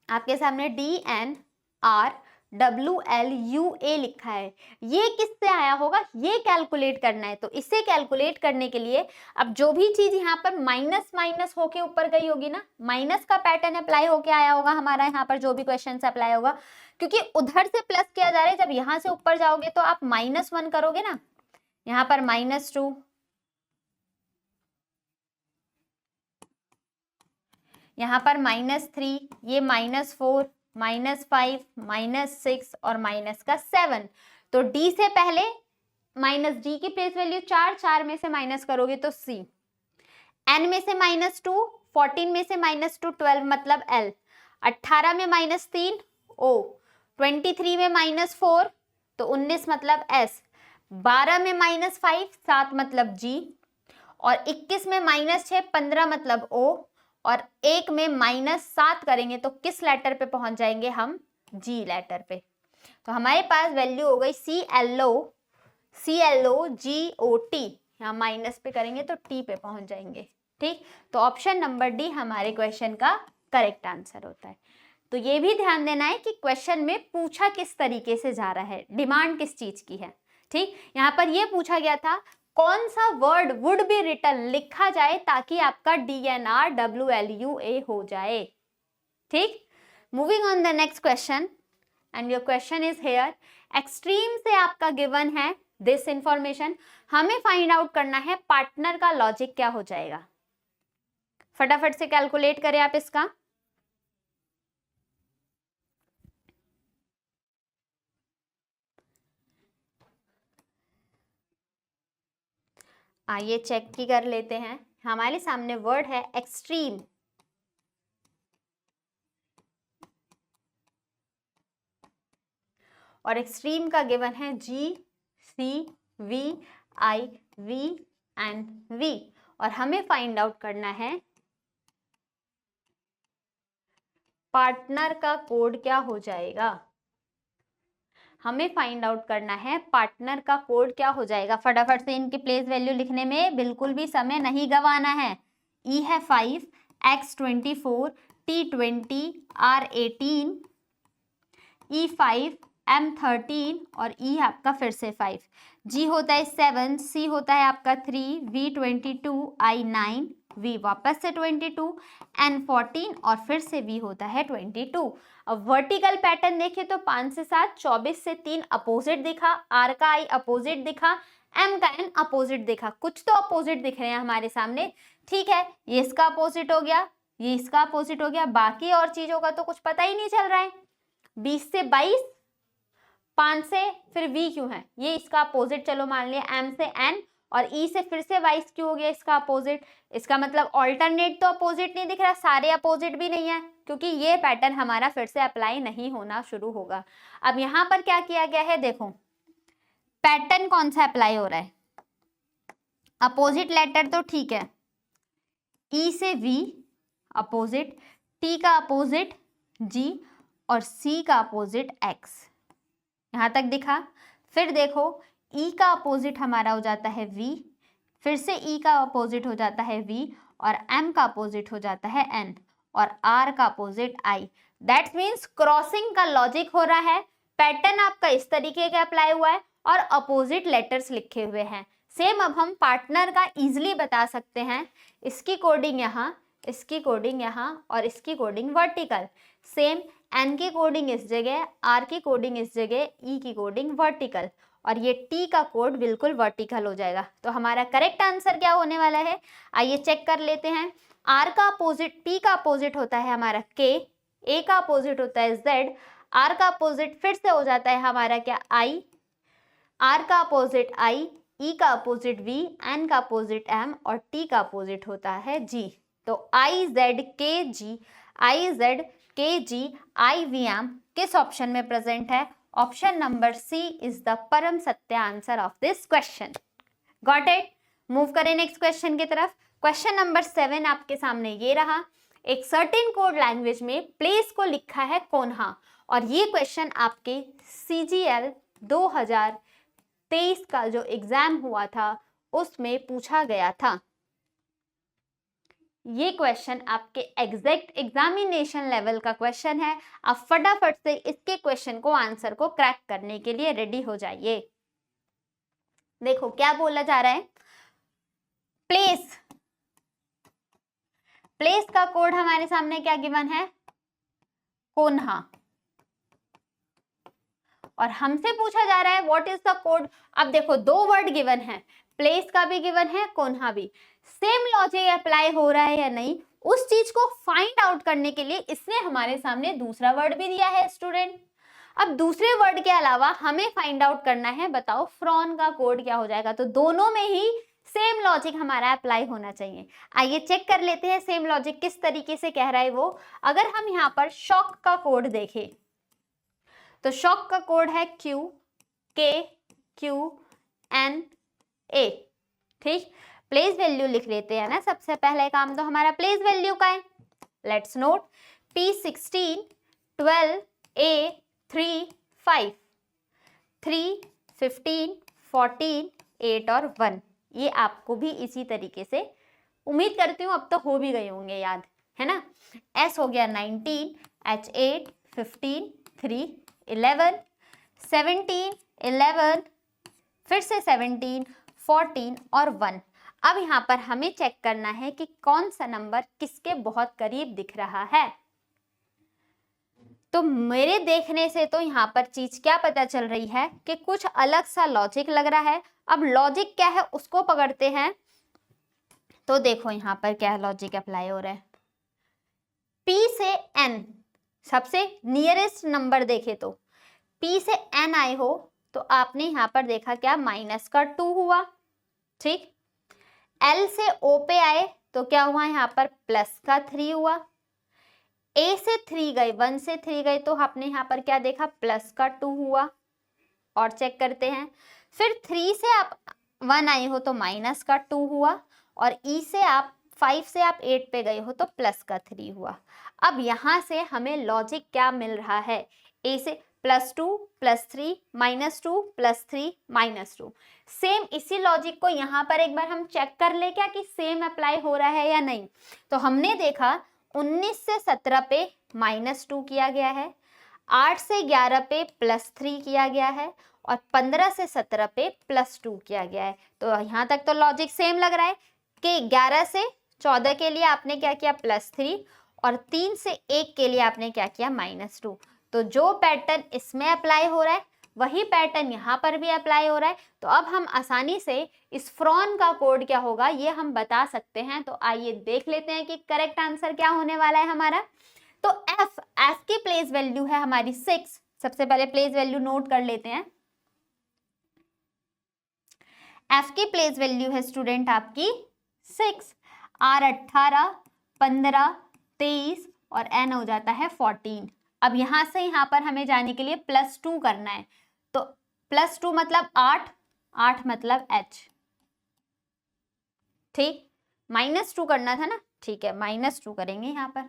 Speaker 1: आपके सामने DNRWLUA लिखा है, ये किससे आया होगा, ये कैलकुलेट करना है। तो इसे कैलकुलेट करने के लिए अब जो भी चीज यहाँ पर माइनस माइनस होके ऊपर गई होगी ना, माइनस का पैटर्न अप्लाई होके आया होगा हमारा यहाँ पर, जो भी क्वेश्चन से अप्लाई होगा, क्योंकि उधर से प्लस किया जा रहा है। जब यहाँ से ऊपर जाओगे तो आप -1 करोगे ना, यहाँ पर -2, यहाँ पर -3, ये -4, -5, -6 और -7। तो D से पहले -D की प्लेस वैल्यू 4, 4 में से माइनस करोगे तो C, N में से -2, 14 में से -2, 12 मतलब L, 18 में -3 O, 23 में -4 तो 19 मतलब S, 12 में -5 7 मतलब G, और 21 में -6 15 मतलब O, और 1 में -7 करेंगे तो किस लेटर पे पहुंच जाएंगे हम, G लेटर पे। तो हमारे पास वैल्यू हो गई CLOGOT, यहाँ माइनस पे करेंगे तो T पे पहुंच जाएंगे। ठीक, तो ऑप्शन नंबर D हमारे क्वेश्चन का करेक्ट आंसर होता है। तो ये भी ध्यान देना है कि क्वेश्चन में पूछा किस तरीके से जा रहा है, डिमांड किस चीज की है। ठीक, यहाँ पर ये पूछा गया था कौन सा वर्ड वुड बी रिटन लिखा जाए ताकि आपका DNRWLUA हो जाए। ठीक, moving on the next question and your question is here. Extreme से आपका गिवन है दिस इंफॉर्मेशन, हमें फाइंड आउट करना है पार्टनर का लॉजिक क्या हो जाएगा। फटाफट से कैलकुलेट करें आप इसका। आइए चेक की कर लेते हैं। हमारे सामने वर्ड है एक्सट्रीम, और एक्सट्रीम का गिवन है GCVIVNV, और हमें फाइंड आउट करना है पार्टनर का कोड क्या हो जाएगा। हमें फाइंड आउट करना है पार्टनर का कोड क्या हो जाएगा। फटाफट से इनकी प्लेस वैल्यू लिखने में बिल्कुल भी समय नहीं गंवाना है। E है 5, X 24, T 20, R 18, E5, M 13 और E आपका फिर से 5, G होता है 7, C होता है आपका 3, V 22, I 9, V वापस से 22, N 14 और फिर से V होता है 22। अब वर्टिकल पैटर्न देखें तो 5 से 7, 24 से 3 अपोजिट दिखा, R का I अपोजिट दिखा, M का N अपोजिट दिखा, कुछ तो अपोजिट दिख रहे हैं हमारे सामने। ठीक है, ये इसका अपोजिट हो गया, ये इसका अपोजिट हो गया, बाकी और चीजों का तो कुछ पता ही नहीं चल रहा है। 20 से 22, 5 से फिर V क्यों है, ये इसका अपोजिट, चलो मान लिया M से N, और E से फिर से 22 क्यों हो गया इसका अपोजिट। इसका मतलब ऑल्टरनेट तो अपोजिट नहीं दिख रहा, सारे अपोजिट भी नहीं है, क्योंकि ये पैटर्न हमारा फिर से अप्लाई नहीं होना शुरू होगा। अब यहाँ पर क्या किया गया है, देखो पैटर्न कौन सा अप्लाई हो रहा है, अपोजिट लेटर तो ठीक है, E से V अपोजिट, T का अपोजिट G और C का अपोजिट X, यहाँ तक दिखा। फिर देखो E का अपोजिट हमारा हो जाता है V, फिर से ई का अपोजिट हो जाता है वी, और एम का अपोजिट हो जाता है एन, और आर का opposite I. That means crossing का लॉजिक हो रहा है। पैटर्न आपका इस तरीके का अप्लाई हुआ है और अपोजिट लेटर्स लिखे हुए हैं। सेम अब हम पार्टनर का इजिली बता सकते हैं। इसकी कोडिंग यहाँ, इसकी कोडिंग यहाँ, और इसकी कोडिंग वर्टिकल। सेम एन की कोडिंग इस जगह, आर की कोडिंग इस जगह, ई की कोडिंग वर्टिकल, और ये टी का कोड बिल्कुल वर्टिकल हो जाएगा। तो हमारा करेक्ट आंसर क्या होने वाला है, आइए चेक कर लेते हैं। आर का अपोजिट, टी का अपोजिट होता है हमारा के, ए का अपोजिट होता है जेड, आर का अपोजिट फिर से हो जाता है हमारा क्या, आई, आर का अपोजिट आई, ई का अपोजिट वी, एन का अपोजिट एम, और टी का अपोजिट होता है जी। तो आई Z K G, I Z K G I V M किस ऑप्शन में प्रेजेंट है? Option number C is the परम सत्य answer of this question. Got it? Move करें नेक्स्ट क्वेश्चन की तरफ। क्वेश्चन नंबर 7 आपके सामने ये रहा। एक सर्टेन कोड लैंग्वेज में प्लेस को लिखा है कोन्हा, और ये क्वेश्चन आपके CGL 2023 का जो एग्जाम हुआ था उसमें पूछा गया था। ये क्वेश्चन आपके एग्जैक्ट एग्जामिनेशन लेवल का क्वेश्चन है। आप फटाफट से इसके क्वेश्चन को, आंसर को क्रैक करने के लिए रेडी हो जाइए। देखो क्या बोला जा रहा है, प्लेस, प्लेस का कोड हमारे सामने क्या गिवन है, कोन्हा, और हमसे पूछा जा रहा है व्हाट इज द कोड। अब देखो दो वर्ड गिवन है, प्लेस का भी गिवन है, कोन्हा भी। सेम लॉजिक अप्लाई हो रहा है या नहीं, उस चीज को फाइंड आउट करने के लिए इसने हमारे सामने दूसरा वर्ड भी दिया है स्टूडेंट। अब दूसरे वर्ड के अलावा हमें फाइंड आउट करना है, बताओ फ्रॉन का कोड क्या हो जाएगा। तो दोनों में ही सेम लॉजिक हमारा अप्लाई होना चाहिए। आइए चेक कर लेते हैं सेम लॉजिक किस तरीके से कह रहा है वो। अगर हम यहाँ पर शॉक का कोड देखें तो शॉक का कोड है Q K Q N A। ठीक, प्लेस वैल्यू लिख लेते हैं ना, सबसे पहले काम तो हमारा प्लेस वैल्यू का है। लेट्स नोट P16 12 A 3 5 3 15 14 8 और 1। ये आपको भी इसी तरीके से, उम्मीद करती हूँ अब तो हो भी गए होंगे याद, है ना। S हो गया 19, H 8 15 3 11 17 11 फिर से 17 14 और 1। अब यहाँ पर हमें चेक करना है कि कौन सा नंबर किसके बहुत करीब दिख रहा है। तो मेरे देखने से तो यहाँ पर चीज क्या पता चल रही है कि कुछ अलग सा लॉजिक लग रहा है। अब लॉजिक क्या है उसको पकड़ते हैं। तो देखो यहाँ पर क्या लॉजिक अप्लाई हो रहा है, P से N सबसे नियरेस्ट नंबर देखे तो P से N आए हो तो आपने यहाँ पर देखा क्या, माइनस का 2 हुआ। ठीक, L से O पे आए तो क्या हुआ, यहाँ पर प्लस का 3 हुआ। A से 3 गए, 1 से 3 गए तो आपने यहाँ पर क्या देखा, प्लस का 2 हुआ। और चेक करते हैं, फिर 3 से आप 1 आए हो तो माइनस का 2 हुआ, और E से आप 5 से आप 8 पे गए हो तो प्लस का 3 हुआ। अब यहाँ से हमें लॉजिक क्या मिल रहा है, A से +2 +3 -2 +3 -2। सेम इसी लॉजिक को यहाँ पर एक बार हम चेक कर ले क्या कि सेम अप्लाई हो रहा है या नहीं। तो हमने देखा 19 से 17 पे -2 किया गया है, 8 से 11 पे +3 किया गया है, और 15 से 17 पे +2 किया गया है। तो यहाँ तक तो लॉजिक सेम लग रहा है कि 11 से 14 के लिए आपने क्या किया, +3, और 3 से 1 के लिए आपने क्या किया, -2। तो जो पैटर्न इसमें अप्लाई हो रहा है वही पैटर्न यहाँ पर भी अप्लाई हो रहा है। तो अब हम आसानी से इस फ्रॉन का कोड क्या होगा ये हम बता सकते हैं। तो आइए देख लेते हैं कि करेक्ट आंसर क्या होने वाला है हमारा। तो F की प्लेस वैल्यू है हमारी 6। सबसे पहले प्लेस वैल्यू नोट कर लेते हैं। F की प्लेस वैल्यू है स्टूडेंट आपकी 6, R 18 15 23 और N हो जाता है 14। अब यहां से यहां पर हमें जाने के लिए +2 करना है। तो +2 मतलब 8, 8 मतलब H। ठीक, -2 करना था ना, ठीक है -2 करेंगे यहाँ पर।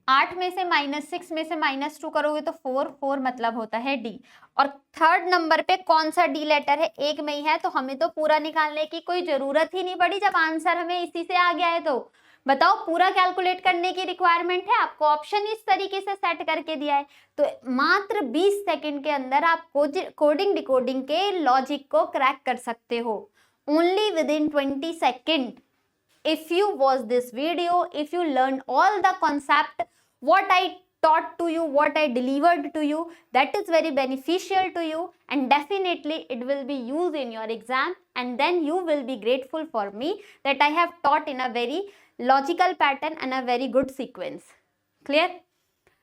Speaker 1: 8 में से -6 में से -2 करोगे तो 4, 4 मतलब होता है डी। और थर्ड नंबर पे कौन सा डी लेटर है, एक में ही है, तो हमें तो पूरा निकालने की कोई जरूरत ही नहीं पड़ी जब आंसर हमें इसी से आ गया है। तो बताओ, पूरा कैलकुलेट करने की रिक्वायरमेंट है, आपको ऑप्शन इस तरीके से सेट करके दिया है, तो मात्र 20 सेकंड के अंदर आप कोडिंग डिकोडिंग के लॉजिक को क्रैक कर सकते हो, only with in 20 second. If you watch this video, if you learn all the concept, what I taught to you, what I delivered to you, that is very beneficial to you, and definitely it will be used in your exam, and then you will be grateful for me that I have taught in a very logical pattern and a very good sequence. Clear?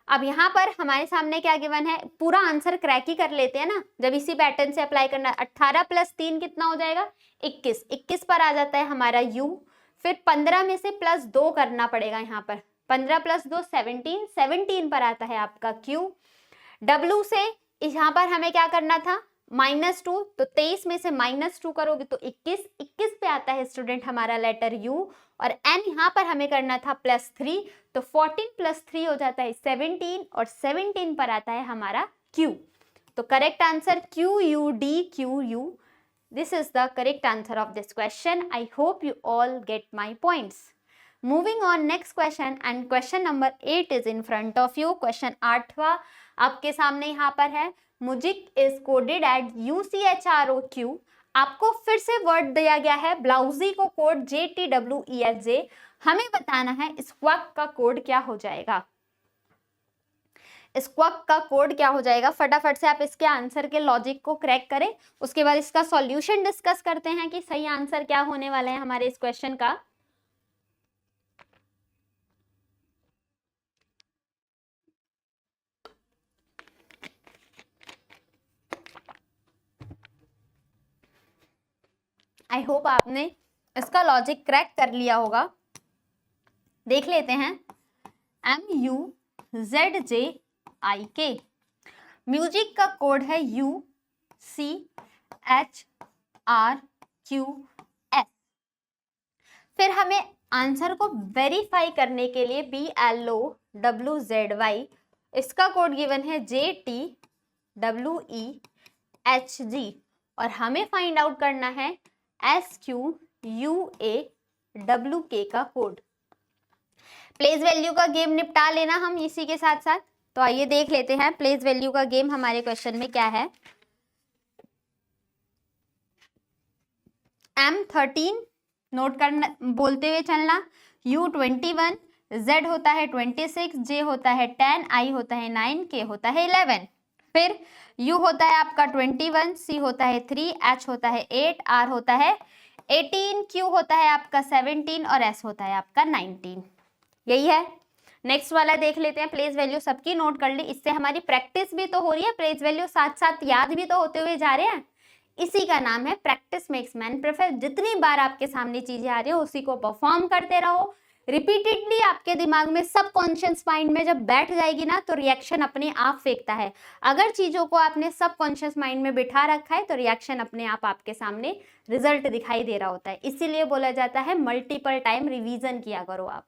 Speaker 1: अब यहाँ पर हमारे सामने क्या given है, पूरा answer crack ही कर लेते हैं ना, जब इसी पैटर्न से अप्लाई करना। 18 + 3 कितना हो जाएगा, 21। 21 पर आ जाता है हमारा u, फिर 15 में से +2 करना पड़ेगा यहाँ पर, 15 + 2 17, 17 पर आता है आपका q। w से यहाँ पर हमें क्या करना था, -2, तो 23 में से -2 करोगे तो 21, 21 पे आता है स्टूडेंट हमारा लेटर u, और n यहाँ पर हमें करना था +3, तो 14 + 3 हो जाता है 17, और 17 पर आता है हमारा q। तो correct answer QUDQU। This is the correct answer of this question. I hope you all get my points. Moving on next question, and question number 8 is in front of you. Question 8वां आपके सामने यहाँ पर है, Mujik is coded at UCHROQ। आपको फिर से word दिया गया है, ब्लाउजी को कोड JTWEFJ, हमें बताना है स्क्वाक का कोड क्या हो जाएगा। स्क्वाक का कोड क्या हो जाएगा, फटाफट से आप इसके आंसर के लॉजिक को क्रैक करें, उसके बाद इसका सॉल्यूशन डिस्कस करते हैं कि सही आंसर क्या होने वाला है हमारे इस क्वेश्चन का। आई होप आपने इसका लॉजिक क्रैक कर लिया होगा। देख लेते हैं, MUZJIK, म्यूजिक का कोड है UCHRQS। फिर हमें आंसर को वेरीफाई करने के लिए BLOWZY, इसका कोड गिवन है JTWEHG, और हमें फाइंड आउट करना है SQUAWK का कोड। प्लेस वैल्यू का गेम निपटा लेना हम इसी के साथ साथ। तो आइए देख लेते हैं प्लेस वैल्यू का गेम हमारे क्वेश्चन में क्या है। M13 नोट करना, बोलते हुए चलना, U21, Z होता है 26, J होता है 10, I होता है 9, K होता है 11। फिर U होता है आपका 21, C होता है 3, H होता है 8, R होता है 18, Q होता है आपका 17 और S होता है आपका 19। यही है। नेक्स्ट वाला देख लेते हैं, प्लेस वैल्यू सबकी नोट कर ली, इससे हमारी प्रैक्टिस भी तो हो रही है, प्लेस वैल्यू साथ साथ याद भी तो होते हुए जा रहे हैं। इसी का नाम है प्रैक्टिस मेक्स मैन परफेक्ट। जितनी बार आपके सामने चीजें आ रही हो उसी को परफॉर्म करते रहो, रिपीटेडली आपके दिमाग में सबकॉन्शियस माइंड में जब बैठ जाएगी ना तो रिएक्शन अपने आप फेंकता है। अगर चीजों को आपने सबकॉन्शियस माइंड में बिठा रखा है तो रिएक्शन अपने आप आपके सामने रिजल्ट दिखाई दे रहा होता है। इसीलिए बोला जाता है मल्टीपल टाइम रिवीजन किया करो आप।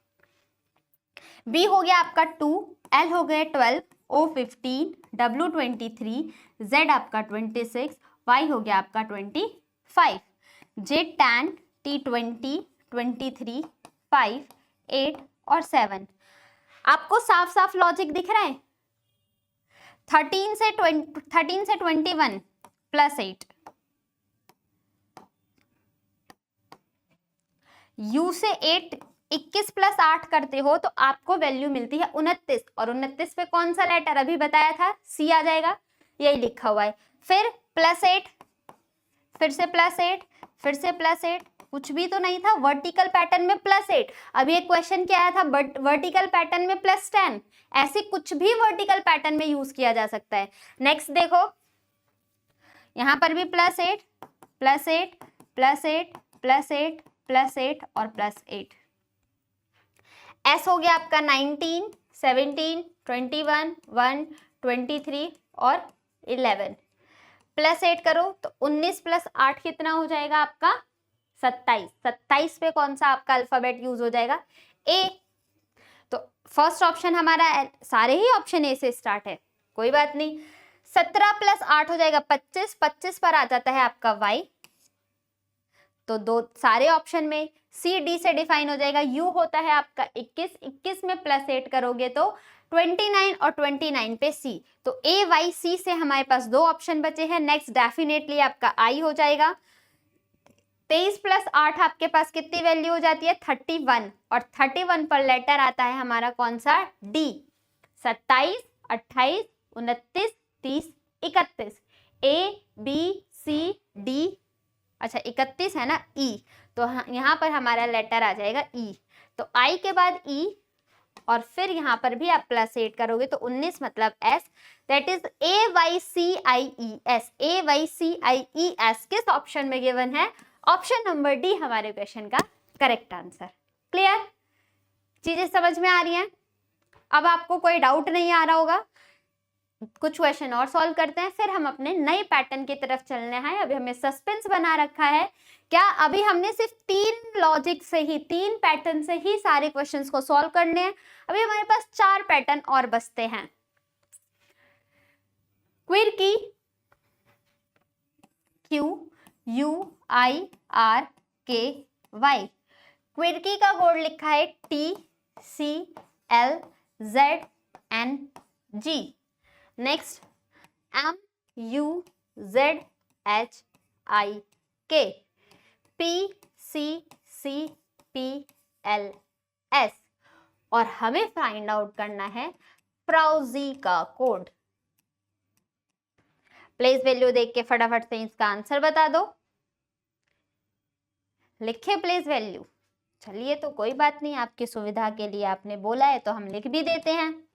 Speaker 1: B हो गया आपका 2, L हो गया 12, O 15, W 23, Z आपका 26, Y हो गया आपका 25, J 10, T 20, 23, 5, 8 और 7। आपको साफ साफ लॉजिक दिख रहा है। 13 से 21 प्लस 8, U से 8, 21 + 8 करते हो तो आपको वैल्यू मिलती है 29, और 29 पे कौन सा लेटर अभी बताया था, C आ जाएगा, यही लिखा हुआ है। फिर +8, फिर से +8, फिर से +8, कुछ भी तो नहीं था वर्टिकल पैटर्न में +8। अभी एक क्वेश्चन क्या आया था, बट वर्टिकल पैटर्न में +10, ऐसे कुछ भी वर्टिकल पैटर्न में यूज किया जा सकता है। नेक्स्ट देखो, यहां पर भी +8, +8, +8, +8, +8 और +8। S हो गया आपका 19, 17, 21, 1, 23 और 11। +8 करो तो 19 + 8 कितना हो जाएगा आपका 27। 27 पे कौन सा आपका अल्फाबेट यूज हो जाएगा, A। तो फर्स्ट ऑप्शन हमारा सारे ही ऑप्शन ए से स्टार्ट है, कोई बात नहीं। 17 + 8 हो जाएगा 25, 25 पर आ जाता है आपका y, तो दो सारे ऑप्शन में सी डी से डिफाइन हो जाएगा। यू होता है आपका 21, 21 में +8 करोगे तो 29 और 29 पे सी, तो ए वाई सी से हमारे पास दो ऑप्शन बचे हैं। नेक्स्ट डेफिनेटली आपका आई हो जाएगा। 23 + 8 आपके पास कितनी वैल्यू हो जाती है 31, और 31 पर लेटर आता है हमारा कौन सा D. 27, 28, 29, 30, 31, A B C D, अच्छा 31 है ना ई, तो यहाँ पर हमारा लेटर आ जाएगा ई। तो आई के बाद ई और फिर यहाँ पर भी आप +8 करोगे तो 19 मतलब S, that is AYCIES। AYCIES किस ऑप्शन में गिवन है? ऑप्शन नंबर डी हमारे क्वेश्चन का करेक्ट आंसर। क्लियर? चीजें समझ में आ रही हैं? अब आपको कोई डाउट नहीं आ रहा होगा। कुछ क्वेश्चन और सॉल्व करते हैं, फिर हम अपने नए पैटर्न की तरफ चलने हैं। अभी हमें सस्पेंस बना रखा है क्या? अभी हमने सिर्फ 3 लॉजिक से ही, 3 पैटर्न से ही सारे क्वेश्चंस को सॉल्व करने हैं। अभी हमारे पास 4 पैटर्न और बचते हैं। क्विर्की, QUIRKY, क्विर्की का कोड लिखा है TCLZNG। नेक्स्ट MUZHIK, PCCPLS, और हमें फाइंड आउट करना है प्राउजी का कोड। प्लेस वैल्यू देख के फटाफट से इसका आंसर बता दो। लिखे प्लेस वैल्यू। चलिए तो कोई बात नहीं, आपकी सुविधा के लिए आपने बोला है तो हम लिख भी देते हैं।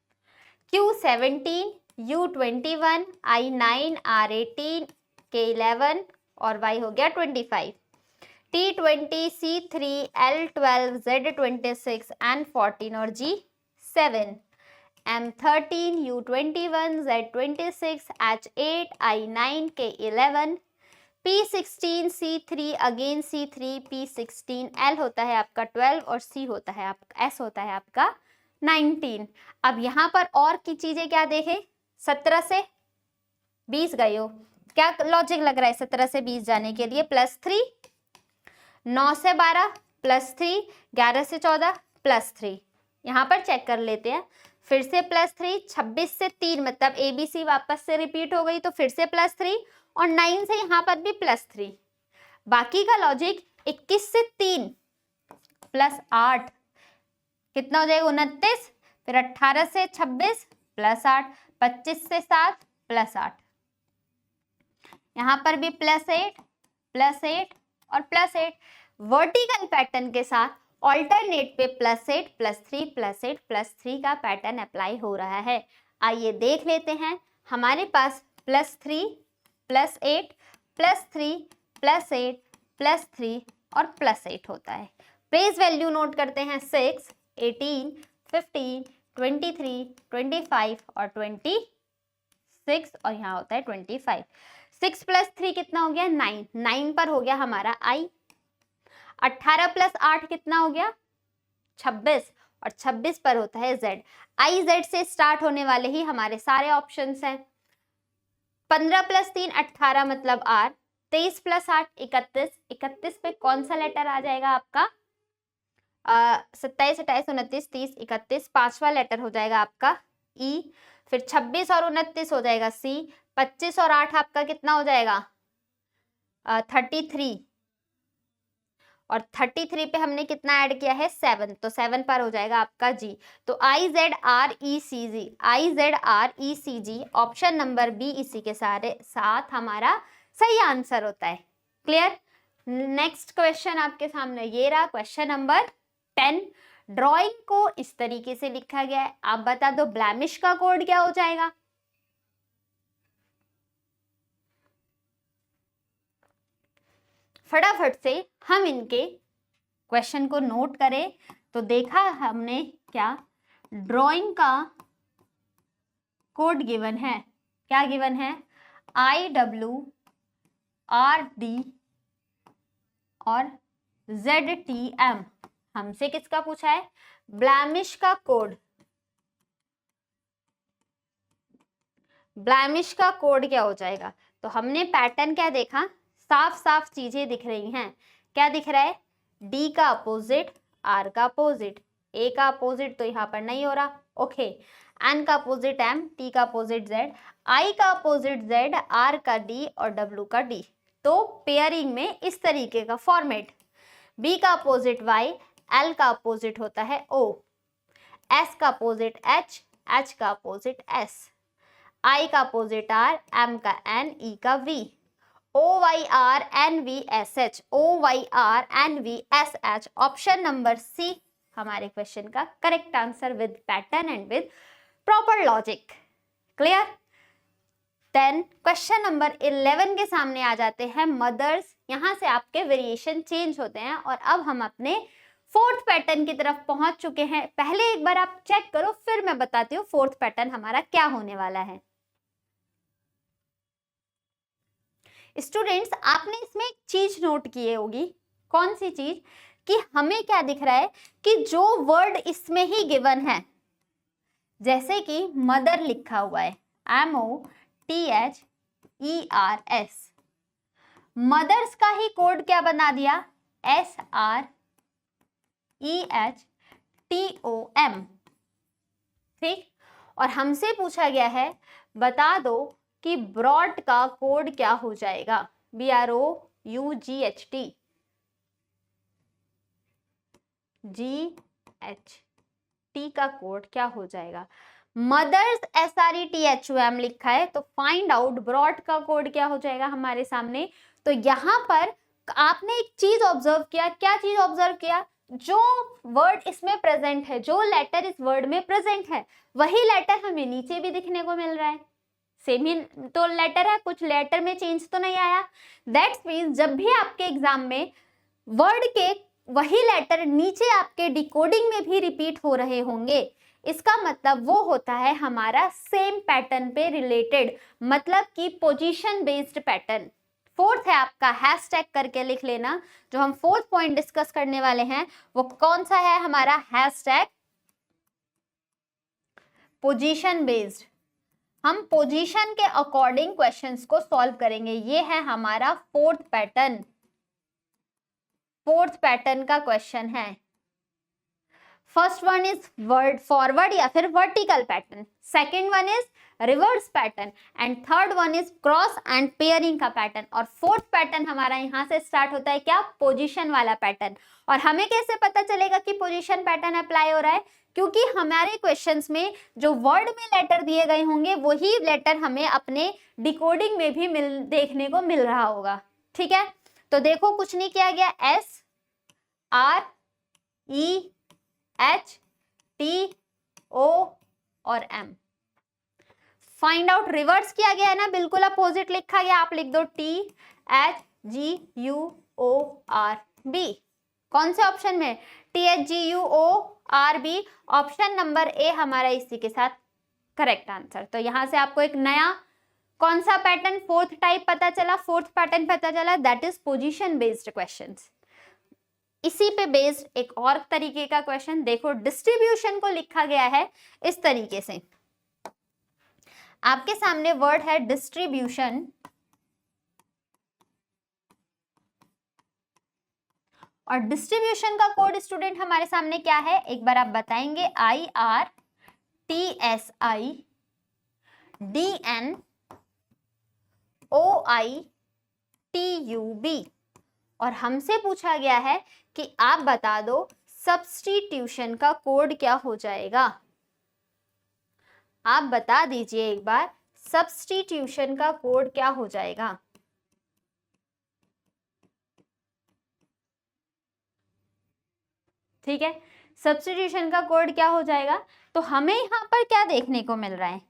Speaker 1: Q17, U21, I9, R18, K11 और Y हो गया 25, T20, C3, L12, Z26, N14 और G7, M13, U21, Z26, H8, I9, K11, P16, C3, again C3, P16, L होता है आपका 12 और C होता है आपका S होता है आपका 19। अब यहाँ पर और की चीजें क्या देखें? 17 से 20 गए हो, क्या लॉजिक लग रहा है 17 से 20 जाने के लिए? +3, 9 से 12 +3, 11 से 14 +3। यहाँ पर चेक कर लेते हैं, फिर से +3, 26 से 3 मतलब ABC वापस से रिपीट हो गई तो फिर से +3, और 9 से यहाँ पर भी +3। बाकी का लॉजिक 21 से 3 +8 कितना हो जाएगा 29, फिर 18 से 26 +8, 25 से 7 +8, यहाँ पर भी +8 +8 और +8। वर्टिकल पैटर्न के साथ ऑल्टरनेट पे +8 +3 +8 +3 का पैटर्न अप्लाई हो रहा है। आइए देख लेते हैं। हमारे पास +3 +8 +3 +8 +3 और +8 होता है। प्लेस वैल्यू नोट करते हैं 6, 18, 15, 23, 25 और 26, और यहाँ होता है 25। 6 + 3 कितना हो गया 9, 9 पर हो गया हमारा आई। 18 + 8 कितना हो गया 26, और 26 पर होता है Z। आई Z से स्टार्ट होने वाले ही हमारे सारे ऑप्शंस हैं। 15 + 3 18 मतलब R, 23 + 8 31, 31 पे कौन सा लेटर आ जाएगा आपका? 27 28 29 30 31, पांचवा लेटर हो जाएगा आपका E। फिर 26 और 29 हो जाएगा C, 25 और 8 आपका कितना हो जाएगा 33, और 33 पे हमने कितना ऐड किया है 7, तो 7 पर हो जाएगा आपका G। तो IZRECG ऑप्शन नंबर बी इसी के साथ हमारा सही आंसर होता है। क्लियर? नेक्स्ट क्वेश्चन आपके सामने ये रहा, क्वेश्चन नंबर 10। ड्राइंग को इस तरीके से लिखा गया है, आप बता दो ब्लैमिश का कोड क्या हो जाएगा? फटाफट से हम इनके क्वेश्चन को नोट करें तो देखा हमने क्या, ड्राइंग का कोड गिवन है। क्या गिवन है? IWRD और ZTM। हमसे किसका पूछा है? ब्लैमिश का कोड। ब्लैमिश का कोड क्या हो जाएगा? तो हमने पैटर्न क्या देखा, साफ साफ चीजें दिख रही हैं। क्या दिख रहा है? डी का अपोजिट, आर का अपोजिट, ए का अपोजिट तो यहाँ पर नहीं हो रहा, ओके, एन का अपोजिट एम, टी का अपोजिट जेड, आई का अपोजिट जेड, आर का डी और डब्ल्यू का डी। तो पेयरिंग में इस तरीके का फॉर्मेट, बी का अपोजिट वाई, एल का अपोजिट होता है ओ, एस का अपोजिट एच, एच का अपोजिट एस, आई का अपोजिट आर, एम का एन, ई का V, O Y R N V S H, O Y R N V S H. Option number C हमारे question का correct answer with pattern and with proper logic. Clear? Then question number 11 के सामने आ जाते हैं mother's. यहां से आपके variation change होते हैं और अब हम अपने फोर्थ पैटर्न की तरफ पहुंच चुके हैं। पहले एक बार आप चेक करो, फिर मैं बताती हूँ फोर्थ पैटर्न हमारा क्या होने वाला है। स्टूडेंट्स, आपने इसमें एक चीज नोट की होगी। कौन सी चीज? कि हमें क्या दिख रहा है कि जो वर्ड इसमें ही गिवन है, जैसे कि मदर लिखा हुआ है MOTHERS, मदर्स का ही कोड क्या बना दिया? SREHTOM। ठीक, और हमसे पूछा गया है बता दो कि ब्रॉड का कोड क्या हो जाएगा? BROUGHT, GHT का कोड क्या हो जाएगा? मदर्स SRETHOM लिखा है, तो फाइंड आउट ब्रॉड का कोड क्या हो जाएगा हमारे सामने। तो यहाँ पर आपने एक चीज ऑब्जर्व किया। क्या चीज ऑब्जर्व किया? जो वर्ड इसमें प्रेजेंट है, जो लेटर इस वर्ड में प्रेजेंट है, वही लेटर हमें नीचे भी दिखने को मिल रहा है। सेम ही तो लेटर है, कुछ लेटर में चेंज तो नहीं आया। दैट्स मीन्स जब भी आपके एग्जाम में वर्ड के वही लेटर नीचे आपके डिकोडिंग में भी रिपीट हो रहे होंगे, इसका मतलब वो होता है हमारा सेम पैटर्न पे रिलेटेड, मतलब कि पोजीशन बेस्ड पैटर्न। फोर्थ है आपका, हैशटैग करके लिख लेना। जो हम फोर्थ पॉइंट डिस्कस करने वाले हैं वो कौन सा है हमारा? Hashtag position based. हम पोजीशन के अकॉर्डिंग क्वेश्चंस को सॉल्व करेंगे। ये है हमारा फोर्थ पैटर्न। फोर्थ पैटर्न का क्वेश्चन है। First one is word forward या फिर vertical pattern, second one is reverse pattern and third one is cross and pairing का पैटर्न। और फोर्थ पैटर्न हमारा यहाँ से स्टार्ट होता है क्या? पोजीशन वाला पैटर्न। और हमें कैसे पता चलेगा कि पोजीशन पैटर्न अप्लाई हो रहा है? क्योंकि हमारे क्वेश्चंस में जो वर्ड में लेटर दिए गए होंगे वही लेटर हमें अपने डिकोडिंग में भी देखने को मिल रहा होगा। ठीक है, तो देखो कुछ नहीं किया गया, SREHTO और M। फाइंड आउट रिवर्स किया गया है ना, बिल्कुल अपोजिट लिखा गया। आप लिख दो THGUORB। कौन से ऑप्शन में? THGUORB। ऑप्शन नंबर ए हमारा इसी के साथ करेक्ट आंसर। तो यहां से आपको एक नया कौन सा पैटर्न, फोर्थ टाइप पता चला, फोर्थ पैटर्न पता चला, that is position based questions. इसी पे बेस्ड एक और तरीके का क्वेश्चन देखो, डिस्ट्रीब्यूशन को लिखा गया है इस तरीके से। आपके सामने वर्ड है डिस्ट्रीब्यूशन, और डिस्ट्रीब्यूशन का कोड स्टूडेंट हमारे सामने क्या है? एक बार आप बताएंगे, IRTSIDNOITUB। और हमसे पूछा गया है कि आप बता दो सब्स्टिट्यूशन का कोड क्या हो जाएगा। आप बता दीजिए एक बार, सब्स्टिट्यूशन का कोड क्या हो जाएगा? ठीक है, सब्स्टिट्यूशन का कोड क्या हो जाएगा? तो हमें यहाँ पर क्या देखने को मिल रहा है?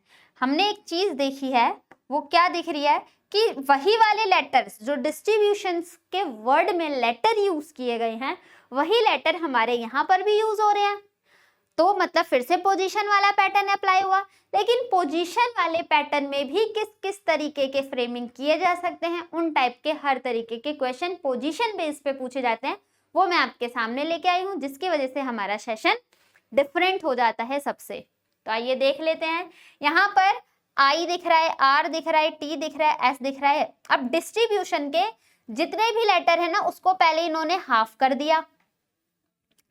Speaker 1: हमने एक चीज देखी है, वो क्या दिख रही है कि वही वाले लेटर्स जो डिस्ट्रीब्यूशंस के वर्ड में लेटर यूज किए गए हैं, वही लेटर हमारे यहाँ पर भी यूज हो रहे हैं। तो मतलब फिर से पोजीशन वाला पैटर्न अप्लाई हुआ। लेकिन पोजीशन वाले पैटर्न में भी किस किस तरीके के फ्रेमिंग किए जा सकते हैं, उन टाइप के हर तरीके के क्वेश्चन पोजीशन बेस पे पूछे जाते हैं, वो मैं आपके सामने लेके आई हूँ, जिसकी वजह से हमारा सेशन डिफरेंट हो जाता है सबसे। तो आइए देख लेते हैं। यहाँ पर आई दिख रहा है, आर दिख रहा है, टी दिख रहा है, एस दिख रहा है। अब डिस्ट्रीब्यूशन के जितने भी लेटर है ना उसको पहले इन्होंने हाफ कर दिया।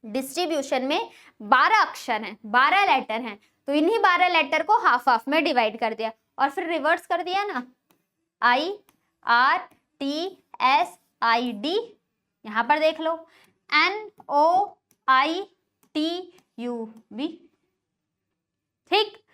Speaker 1: डिस्ट्रीब्यूशन में 12 अक्षर हैं, 12 लेटर हैं, तो इन्हीं 12 लेटर को हाफ हाफ में डिवाइड कर दिया और फिर रिवर्स कर दिया ना, I R T S I D. यहां पर देख लो N O I T U B. ठीक,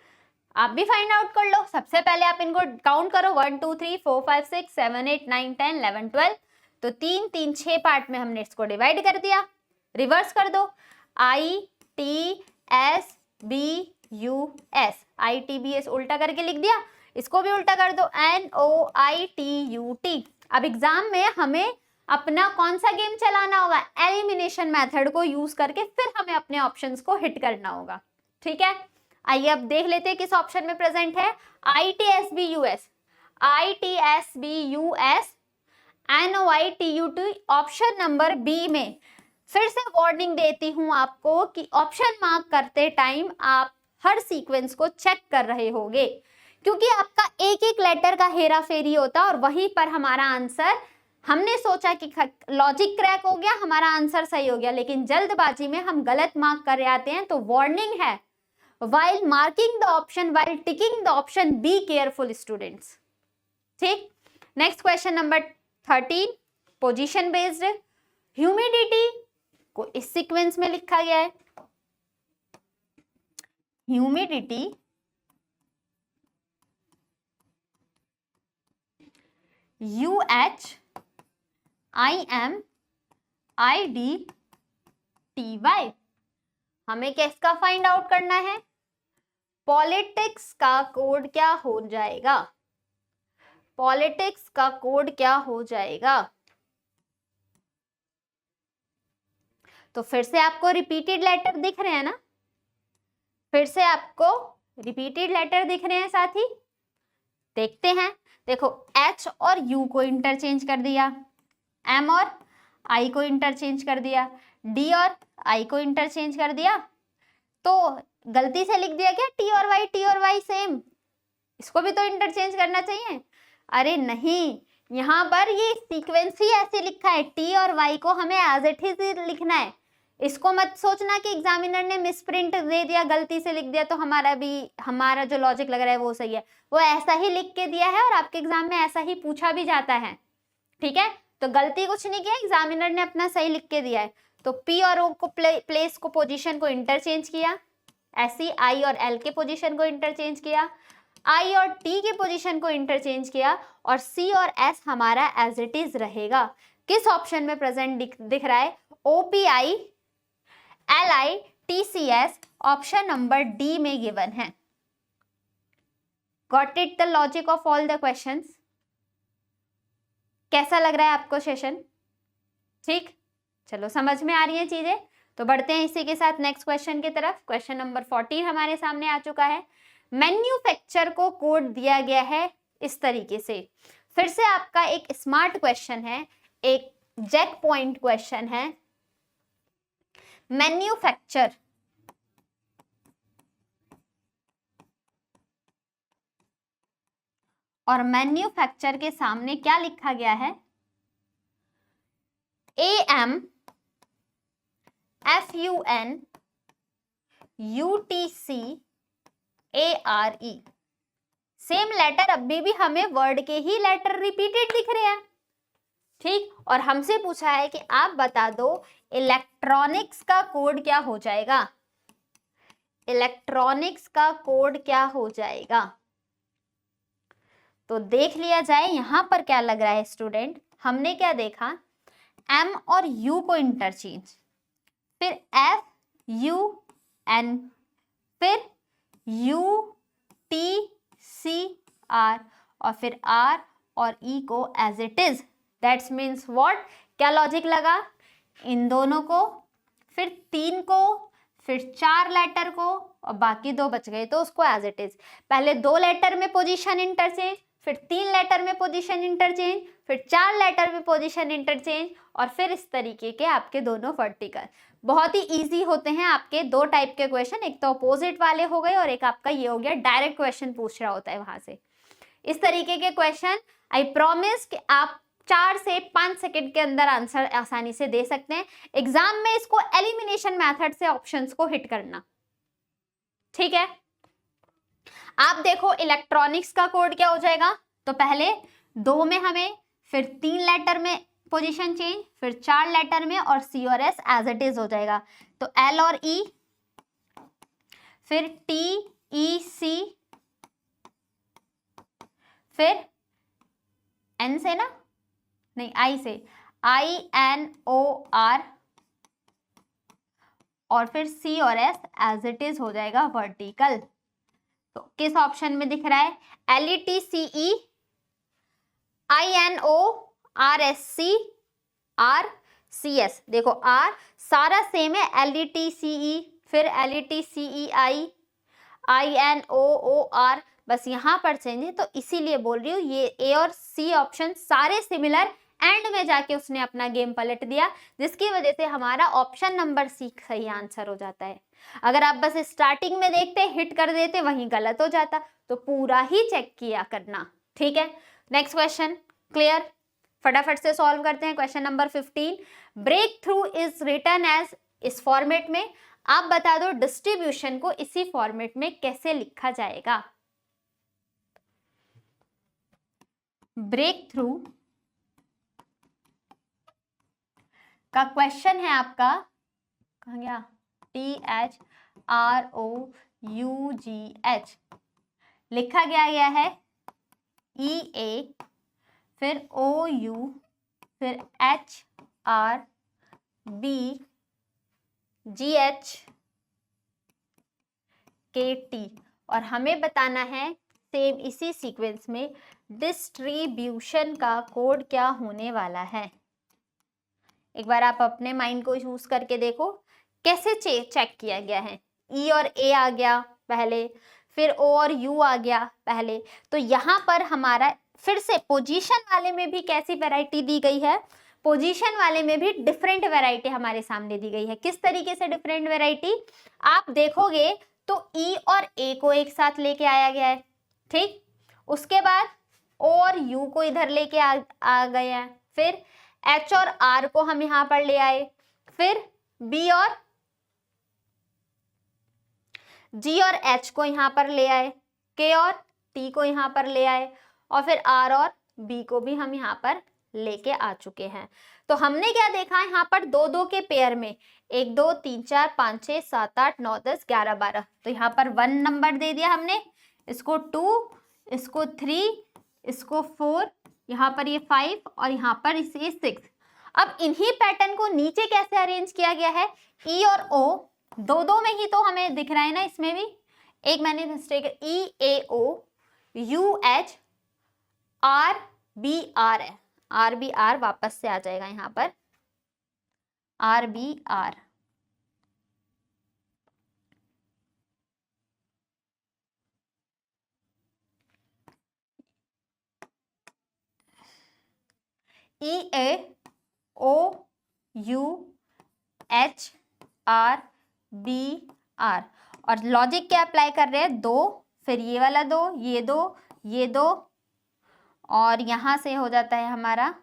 Speaker 1: आप भी फाइंड आउट कर लो। सबसे पहले आप इनको काउंट करो, 1 2 3 4 5 6 7 8 9 10 11 12। तो 3 3 6 पार्ट में हमने इसको डिवाइड कर दिया। रिवर्स कर दो, I T S B U S, I T B S उल्टा करके लिख दिया। इसको भी उल्टा कर दो, N O I T U T. अब एग्जाम में हमें अपना कौन सा गेम चलाना होगा, एलिमिनेशन मेथड को यूज करके फिर हमें अपने ऑप्शंस को हिट करना होगा। ठीक है, आइए अब देख लेते हैं किस ऑप्शन में प्रेजेंट है। I T S B U S, I T S B U S, N O I T U T, option number B में। फिर से वार्निंग देती हूं आपको कि ऑप्शन मार्क करते टाइम आप हर सीक्वेंस को चेक कर रहे होगे, क्योंकि आपका एक एक लेटर का हेरा फेरी होता और वहीं पर हमारा आंसर, हमने सोचा कि लॉजिक क्रैक हो गया, हमारा आंसर सही हो गया, लेकिन जल्दबाजी में हम गलत मार्क कर आते हैं। तो वार्निंग है, while marking the option, while ticking the option, be careful students। ठीक, next question number 13, position based. Humidity को इस सीक्वेंस में लिखा गया है, humidity UH IM ID TY। हमें किसका फाइंड आउट करना है, पॉलिटिक्स का कोड क्या हो जाएगा, पॉलिटिक्स का कोड क्या हो जाएगा। तो फिर से आपको रिपीटेड लेटर दिख रहे हैं ना, फिर से आपको रिपीटेड लेटर दिख रहे हैं साथी, देखते हैं। देखो H और U को इंटरचेंज कर दिया, M और I को इंटरचेंज कर दिया, D और I को इंटरचेंज कर दिया, तो गलती से लिख दिया क्या T और Y सेम, इसको भी तो इंटरचेंज करना चाहिए। अरे नहीं, यहाँ पर ये सीक्वेंस ही ऐसे लिखा है, T और Y को हमें एज इट इज लिखना है। इसको मत सोचना कि एग्जामिनर ने मिसप्रिंट दे दिया, गलती से लिख दिया, तो हमारा जो लॉजिक लग रहा है वो सही है। वो ऐसा ही लिख के दिया है और आपके एग्जाम में ऐसा ही पूछा भी जाता है। ठीक है, तो गलती कुछ नहीं किया, एग्जामिनर ने अपना सही लिख के दिया है। तो P और O को प्लेस को पोजीशन को इंटरचेंज किया, ऐसी I और L के पोजीशन को इंटरचेंज किया, I और T के पोजीशन को इंटरचेंज किया, और C और S हमारा एज इट इज रहेगा। किस ऑप्शन में प्रेजेंट दिख रहा है, OPI LI TCS, option number D में गिवन है। Got it the logic of all the questions. कैसा लग रहा है आपको सेशन, ठीक, चलो समझ में आ रही है चीजें। तो बढ़ते हैं इसी के साथ नेक्स्ट क्वेश्चन की तरफ। क्वेश्चन नंबर 14 हमारे सामने आ चुका है। मैन्युफैक्चर को कोड दिया गया है इस तरीके से। फिर से आपका एक स्मार्ट क्वेश्चन है, एक जैक पॉइंट क्वेश्चन है। मैन्युफैक्चर और मैन्युफैक्चर के सामने क्या लिखा गया है, AM FUN UTC ARE। Same letter अभी भी हमें वर्ड के ही लेटर रिपीटेड दिख रहे हैं, ठीक। और हमसे पूछा है कि आप बता दो इलेक्ट्रॉनिक्स का कोड क्या हो जाएगा, इलेक्ट्रॉनिक्स का कोड क्या हो जाएगा। तो देख लिया जाए यहां पर क्या लग रहा है स्टूडेंट, हमने क्या देखा, M और U को इंटरचेंज, फिर FUN, फिर UTCR, और फिर R और E को as it is. That's means what, क्या लॉजिक लगा, इन दोनों को, फिर 3 को, फिर 4 लेटर को, और बाकी 2 बच गए तो उसको एज इट इज। पहले 2 लेटर में पोजीशन इंटरचेंज, फिर 3 लेटर में पोजीशन इंटरचेंज, फिर 4 लेटर में पोजीशन इंटरचेंज, और फिर इस तरीके के आपके दोनों वर्टिकल। बहुत ही इजी होते हैं आपके दो टाइप के क्वेश्चन, एक तो अपोजिट वाले हो गए और एक आपका ये हो गया डायरेक्ट क्वेश्चन पूछ रहा होता है वहां से। इस तरीके के क्वेश्चन आई प्रॉमिस कि आप 4 से 5 सेकंड के अंदर आंसर आसानी से दे सकते हैं। एग्जाम में इसको एलिमिनेशन मेथड से ऑप्शंस को हिट करना, ठीक है। आप देखो इलेक्ट्रॉनिक्स का कोड क्या हो जाएगा, तो पहले 2 में हमें, फिर 3 लेटर में पोजीशन चेंज, फिर 4 लेटर में और सी और एस एज इट इज हो जाएगा। तो एल और ई, फिर टी ई सी, फिर एन से ना, नहीं आई से, आई एन ओ आर, और फिर सी और एस एज इट इज हो जाएगा वर्टिकल। तो किस ऑप्शन में दिख रहा है, L E T C E, I N O R S C, R C S. देखो आर सारा सेम है, L E T C E, फिर L E T C E I, I N O O R, बस यहाँ पर change है। तो इसीलिए बोल रही हूँ ये ए और सी ऑप्शन सारे सिमिलर, एंड में जाके उसने अपना गेम पलट दिया, जिसकी वजह से हमारा ऑप्शन नंबर सी सही आंसर हो जाता है। अगर आप बस स्टार्टिंग में देखते, हिट कर देते, वहीं गलत हो जाता। तो पूरा ही चेक किया करना, ठीक है। नेक्स्ट क्वेश्चन क्लियर, फटाफट से सॉल्व करते हैं। Question number 15, break through is written as, इस फॉर्मेट में आप बता दो डिस्ट्रीब्यूशन को इसी फॉर्मेट में कैसे लिखा जाएगा। ब्रेक थ्रू का क्वेश्चन है आपका, कहाँ गया, THROUGH, लिखा गया है EA, फिर OU, फिर HRBGHKT, और हमें बताना है सेम इसी सीक्वेंस में डिस्ट्रीब्यूशन का कोड क्या होने वाला है। एक बार आप अपने माइंड को यूज करके देखो कैसे चेक किया गया है। ई और ए आ गया पहले, फिर ओ और यू आ गया पहले। तो यहाँ पर हमारा फिर से पोजीशन वाले में भी कैसी वैरायटी दी गई है, पोजीशन वाले में भी डिफरेंट वैरायटी हमारे सामने दी गई है। किस तरीके से डिफरेंट वैरायटी, आप देखोगे तो ई और ए को एक साथ लेके आया गया है, ठीक। उसके बाद ओ और यू को इधर लेके आ गए हैं, फिर एच और आर को हम यहाँ पर ले आए, फिर बी और जी और एच को यहाँ पर ले आए, के और टी को यहाँ पर ले आए, और फिर आर और बी को भी हम यहाँ पर लेके आ चुके हैं। तो हमने क्या देखा है यहाँ पर 2-2 के पेयर में 1 2 3 4 5 6 7 8 9 10 11 12, तो यहाँ पर 1 नंबर दे दिया हमने, इसको 2, इसको 3, इसको 4, यहाँ पर ये 5 और यहाँ पर इसे 6। अब इन्हीं पैटर्न को नीचे कैसे अरेंज किया गया है, ई और ओ 2-2 में ही तो हमें दिख रहा है ना, इसमें भी एक मैंने mistake, E A O U H R B R है, आर बी आर वापस से आ जाएगा यहाँ पर, R B R. E A O U H R B R, और लॉजिक क्या अप्लाई कर रहे हैं, 2, फिर ये वाला 2, ये 2, ये 2, और यहां से हो जाता है हमारा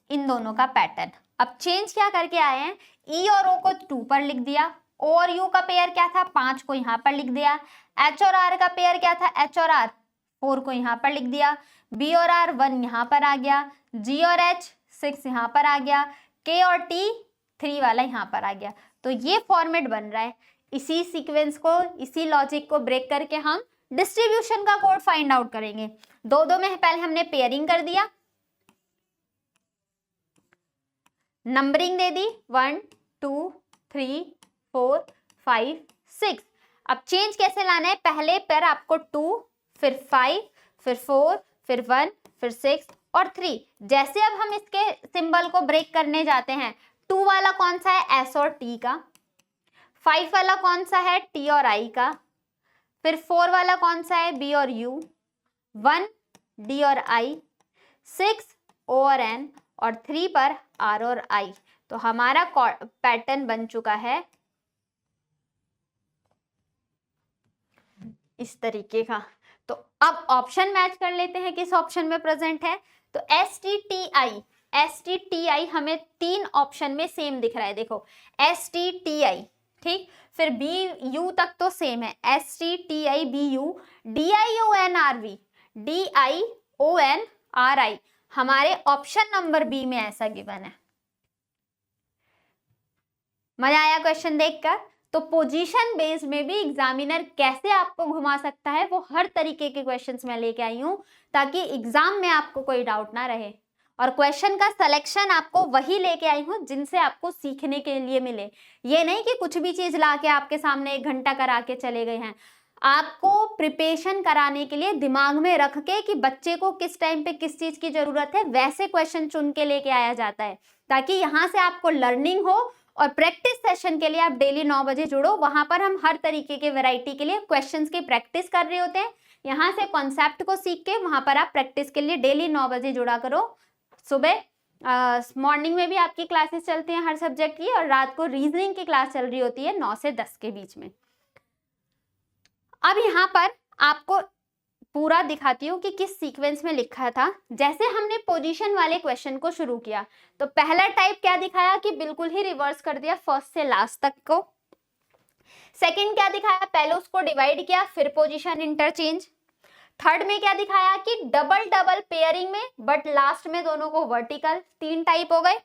Speaker 1: इन दोनों का पैटर्न। अब चेंज क्या करके आए हैं, ई और ओ को 2 पर लिख दिया, ओ और यू का पेयर क्या था 5 को यहाँ पर लिख दिया, एच और आर का पेयर क्या था एच और आर 4 को यहाँ पर लिख दिया, बी और आर 1 यहाँ पर आ गया, जी और एच 6 यहाँ पर आ गया, के और टी 3 वाला यहाँ पर आ गया। तो ये फॉर्मेट बन रहा है। इसी सीक्वेंस को, इसी लॉजिक को ब्रेक करके हम डिस्ट्रीब्यूशन का कोड फाइंड आउट करेंगे। 2-2 में पहले हमने पेयरिंग कर दिया, नंबरिंग दे दी 1 2 3 4 5 6। अब चेंज कैसे लाना है, पहले पर आपको 2, फिर 5, फिर 4, फिर 1, फिर 6 और 3। जैसे अब हम इसके सिंबल को ब्रेक करने जाते हैं, 2 वाला कौन सा है एस और टी का, 5 वाला कौन सा है टी और आई का, फिर 4 वाला कौन सा है बी और यू, 1 डी और आई, 6 ओ और एन, और 3 पर आर और आई। तो हमारा पैटर्न बन चुका है इस तरीके का। तो अब ऑप्शन मैच कर लेते हैं किस ऑप्शन में प्रेजेंट है। तो STTI हमें 3 ऑप्शन में सेम दिख रहा है, देखो STTI, ठीक। फिर BU तक तो सेम है, STTI BU, DIONRI हमारे ऑप्शन नंबर बी में ऐसा गिवन है। मजा आया क्वेश्चन देखकर। तो पोजीशन बेस्ड में भी एग्जामिनर कैसे आपको घुमा सकता है, वो हर तरीके के क्वेश्चंस मैं लेके आई हूं ताकि एग्जाम में आपको कोई डाउट ना रहे। और क्वेश्चन का सिलेक्शन आपको वही लेके आई हूं जिनसे आपको सीखने के लिए मिले। ये नहीं कि कुछ भी चीज लाके आपके सामने 1 घंटा करा के चले गए हैं। आपको प्रिपरेशन कराने के लिए दिमाग में रख के कि बच्चे को किस टाइम पे किस चीज की जरूरत है, वैसे क्वेश्चन चुन के लेके आया जाता है ताकि यहाँ से आपको लर्निंग हो। और प्रैक्टिस सेशन के लिए आप डेली 9 बजे जुड़ो, वहां पर हम हर तरीके के वैरायटी के लिए क्वेश्चंस की प्रैक्टिस कर रहे होते हैं। यहाँ से कॉन्सेप्ट को सीख के वहां पर आप प्रैक्टिस के लिए डेली 9 बजे जुड़ा करो। सुबह मॉर्निंग में भी आपकी क्लासेस चलती हैं हर सब्जेक्ट की, और रात को रीजनिंग की क्लास चल रही होती है 9 से 10 के बीच में। अब यहाँ पर आपको पूरा दिखाती हूँ कि किस सीक्वेंस में लिखा था। जैसे हमने पोजीशन वाले क्वेश्चन को शुरू किया तो पहला टाइप क्या दिखाया कि बिल्कुल ही रिवर्स कर दिया फर्स्ट से लास्ट तक को। सेकंड क्या दिखाया, पहले उसको डिवाइड किया फिर पोजीशन इंटरचेंज। थर्ड में क्या दिखाया कि डबल डबल पेयरिंग में बट लास्ट में दोनों को वर्टिकल। 3 टाइप हो गए।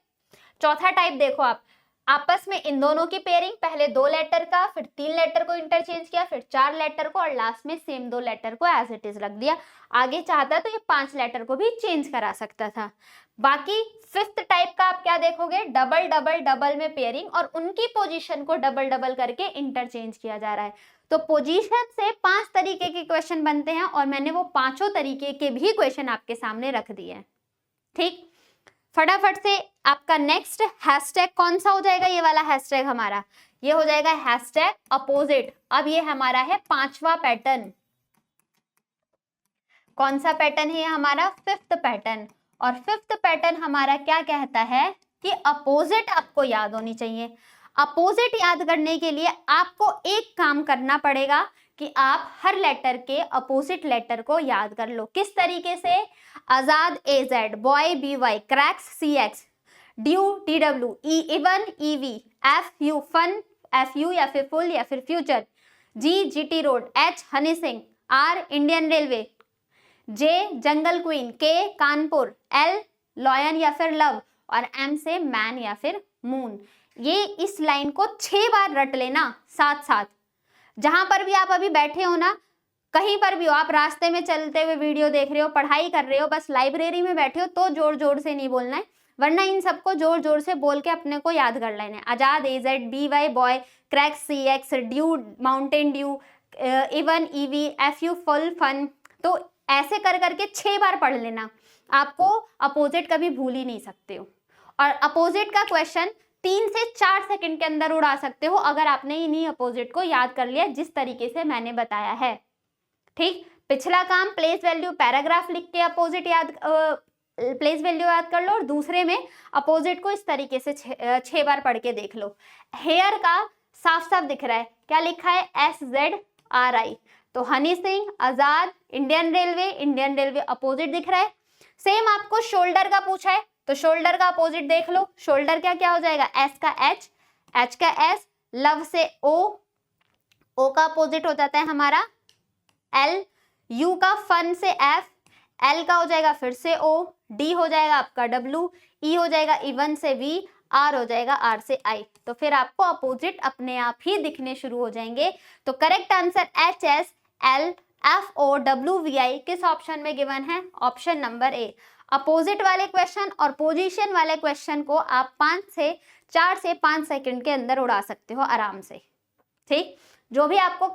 Speaker 1: चौथा टाइप देखो आप, आपस में इन दोनों की पेयरिंग, पहले 2 लेटर का फिर 3 लेटर को इंटरचेंज किया फिर 4 लेटर को और लास्ट में सेम 2 लेटर को एज इट इज रख दिया। आगे चाहता तो ये 5 लेटर को भी चेंज करा सकता था। बाकी 5th टाइप का आप क्या देखोगे, डबल डबल डबल में पेयरिंग और उनकी पोजीशन को डबल डबल करके इंटरचेंज किया जा रहा है। तो पोजीशन से 5 तरीके के क्वेश्चन बनते हैं और मैंने वो 5 तरीके के भी क्वेश्चन आपके सामने रख दिए हैं, ठीक। फटाफट से आपका नेक्स्ट हैशटैग कौन सा हो जाएगा, ये वाला हैशटैग हमारा, ये हो जाएगा हैशटैग अपोजिट। अब ये हमारा है 5वां पैटर्न। कौन सा पैटर्न है हमारा, 5th पैटर्न। और 5th पैटर्न हमारा क्या कहता है कि अपोजिट आपको याद होनी चाहिए। अपोजिट याद करने के लिए आपको एक काम करना पड़ेगा कि आप हर लेटर के अपोजिट लेटर को याद कर लो। किस तरीके से, Azad AZ, boy BY, cracks CX, due DW, even EV, FU fun FU या फिर फुल या फिर future, G GT road, H Honey Singh, R Indian railway, J jungle queen, K Kanpur, L lion या फिर लव और M से मैन या फिर मून। ये इस लाइन को 6 बार रट लेना साथ साथ। जहां पर भी आप अभी बैठे हो ना, कहीं पर भी हो, आप रास्ते में चलते हुए वीडियो देख रहे हो, पढ़ाई कर रहे हो, बस लाइब्रेरी में बैठे हो तो जोर जोर से नहीं बोलना है, वरना इन सबको जोर जोर से बोल के अपने को याद कर लेना है। आजाद AZ, BY boy, cracks CX, dew mountain dew, even EV, FU full fun. तो ऐसे कर करके 6 बार पढ़ लेना, आपको अपोजिट कभी भूल ही नहीं सकते हो। और अपोजिट का क्वेश्चन 3 से 4 सेकंड के अंदर उड़ा सकते हो अगर आपने इन्हीं अपोजिट को याद कर लिया जिस तरीके से मैंने बताया है, ठीक। पिछला काम प्लेस वैल्यू पैराग्राफ लिख के अपोजिट प्लेस वैल्यू याद कर लो, और दूसरे में अपोजिट को इस तरीके से 6 बार पढ़ के देख लो। हेयर का साफ साफ दिख रहा है, क्या लिखा है, SZRI। तो हनी सिंह, आजाद, इंडियन रेलवे अपोजिट दिख रहा है। सेम आपको शोल्डर का पूछा है तो शोल्डर का अपोजिट देख लो। शोल्डर क्या क्या हो जाएगा, S का H, H का S, लव से O, O का अपोजिट हो जाता है हमारा L, U का फन से F, L का हो जाएगा फिर से O, D हो जाएगा आपका W, E हो जाएगा इवन से V, R हो जाएगा R से I। तो फिर आपको अपोजिट अपने आप ही दिखने शुरू हो जाएंगे। तो करेक्ट आंसर HSLFOWVI किस ऑप्शन में गिवन है, ऑप्शन नंबर A। अपोजिट वाले क्वेश्चन और पोजीशन वाले क्वेश्चन को आप 4 से 5 सेकंड के अंदर उड़ा सकते हो आराम से, ठीक। जो भी आपको,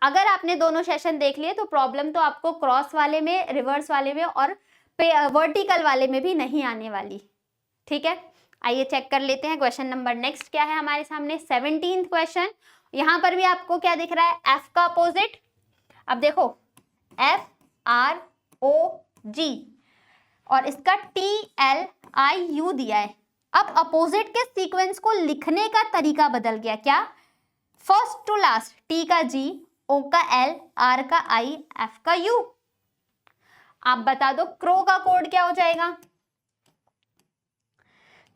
Speaker 1: अगर आपने दोनों सेशन देख लिए तो प्रॉब्लम तो आपको क्रॉस वाले में, रिवर्स वाले में और वर्टिकल वाले में भी नहीं आने वाली, ठीक है। आइए चेक कर लेते हैं क्वेश्चन नंबर नेक्स्ट क्या है हमारे सामने, 17th क्वेश्चन। यहाँ पर भी आपको क्या दिख रहा है, F का अपोजिट। अब देखो FROG और इसका TLIU दिया है, अब अपोजिट के सीक्वेंस को लिखने का तरीका बदल गया। क्या? फर्स्ट टू लास्ट, टी का जी, ओ का एल, आर का आई, एफ का यू। आप बता दो क्रो का कोड क्या हो जाएगा?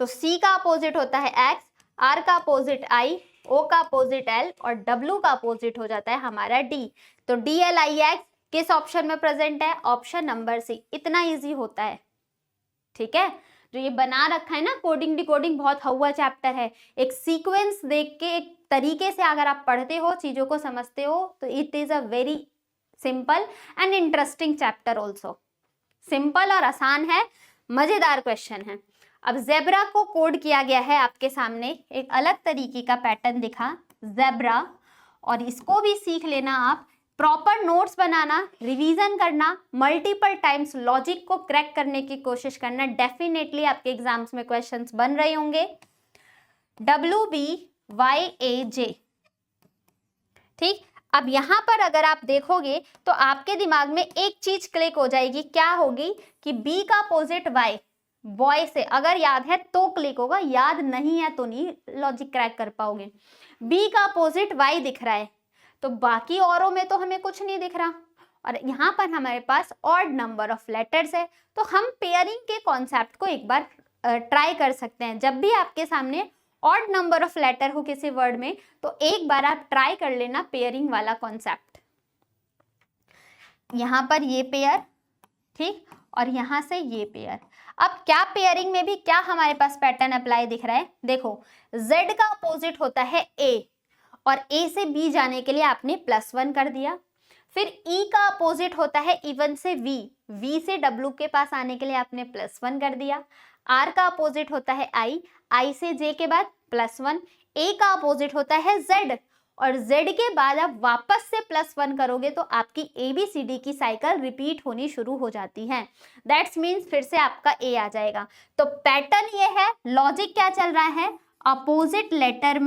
Speaker 1: तो सी का अपोजिट होता है एक्स, आर का अपोजिट आई, ओ का अपोजिट एल और डब्ल्यू का अपोजिट हो जाता है हमारा डी। तो डी एल आई एक्स किस ऑप्शन में प्रेजेंट है? Option number C. इतना इजी होता है, ठीक है। जो ये बना रखा है ना कोडिंग डिकोडिंग, बहुत हवा चैप्टर है। एक सीक्वेंस देख के एक तरीके से अगर आप पढ़ते हो, चीजों को समझते हो, तो it is a very simple and interesting chapter also. Simple और आसान है, मजेदार क्वेश्चन है। अब जेब्रा को कोड किया गया है आपके सामने, एक अलग तरीके का पैटर्न दिखा जेब्रा, और इसको भी सीख लेना आप। प्रॉपर नोट्स बनाना, रिवीजन करना, मल्टीपल टाइम्स लॉजिक को क्रैक करने की कोशिश करना। डेफिनेटली आपके एग्जाम्स में क्वेश्चंस बन रहे होंगे। WBYAJ, ठीक। अब यहां पर अगर आप देखोगे तो आपके दिमाग में एक चीज क्लिक हो जाएगी। क्या होगी? कि B का अपोजिट Y, बॉय से अगर याद है तो क्लिक होगा, याद नहीं है तो नहीं लॉजिक क्रैक कर पाओगे। B का अपोजिट Y दिख रहा है, तो बाकी औरों में तो हमें कुछ नहीं दिख रहा, और यहाँ पर हमारे पास ऑड नंबर ऑफ लेटर्स है। तो हम पेयरिंग के कॉन्सेप्ट को एक बार ट्राई कर सकते हैं। जब भी आपके सामने ऑड नंबर ऑफ लेटर हो किसी वर्ड में, तो एक बार आप ट्राई कर लेना पेयरिंग वाला कॉन्सेप्ट। यहाँ पर ये पेयर, ठीक, और यहाँ से ये पेयर। अब क्या पेयरिंग में भी क्या हमारे पास पैटर्न अप्लाई दिख रहा है? देखो, Z का अपोजिट होता है A, और A से B जाने के लिए आपने +1 कर दिया। फिर E का अपोजिट होता है इवन से V, V से W के पास आने के लिए आपने +1 कर दिया। R का अपोजिट होता है I, I से J के बाद +1। A का अपोजिट होता है Z, और Z के बाद आप वापस से +1 करोगे तो आपकी ABCD की साइकिल रिपीट होनी शुरू हो जाती है। दैट्स मीन्स फिर से आपका A आ जाएगा। तो पैटर्न ये है। लॉजिक क्या चल रहा है? अपोजिट लेटर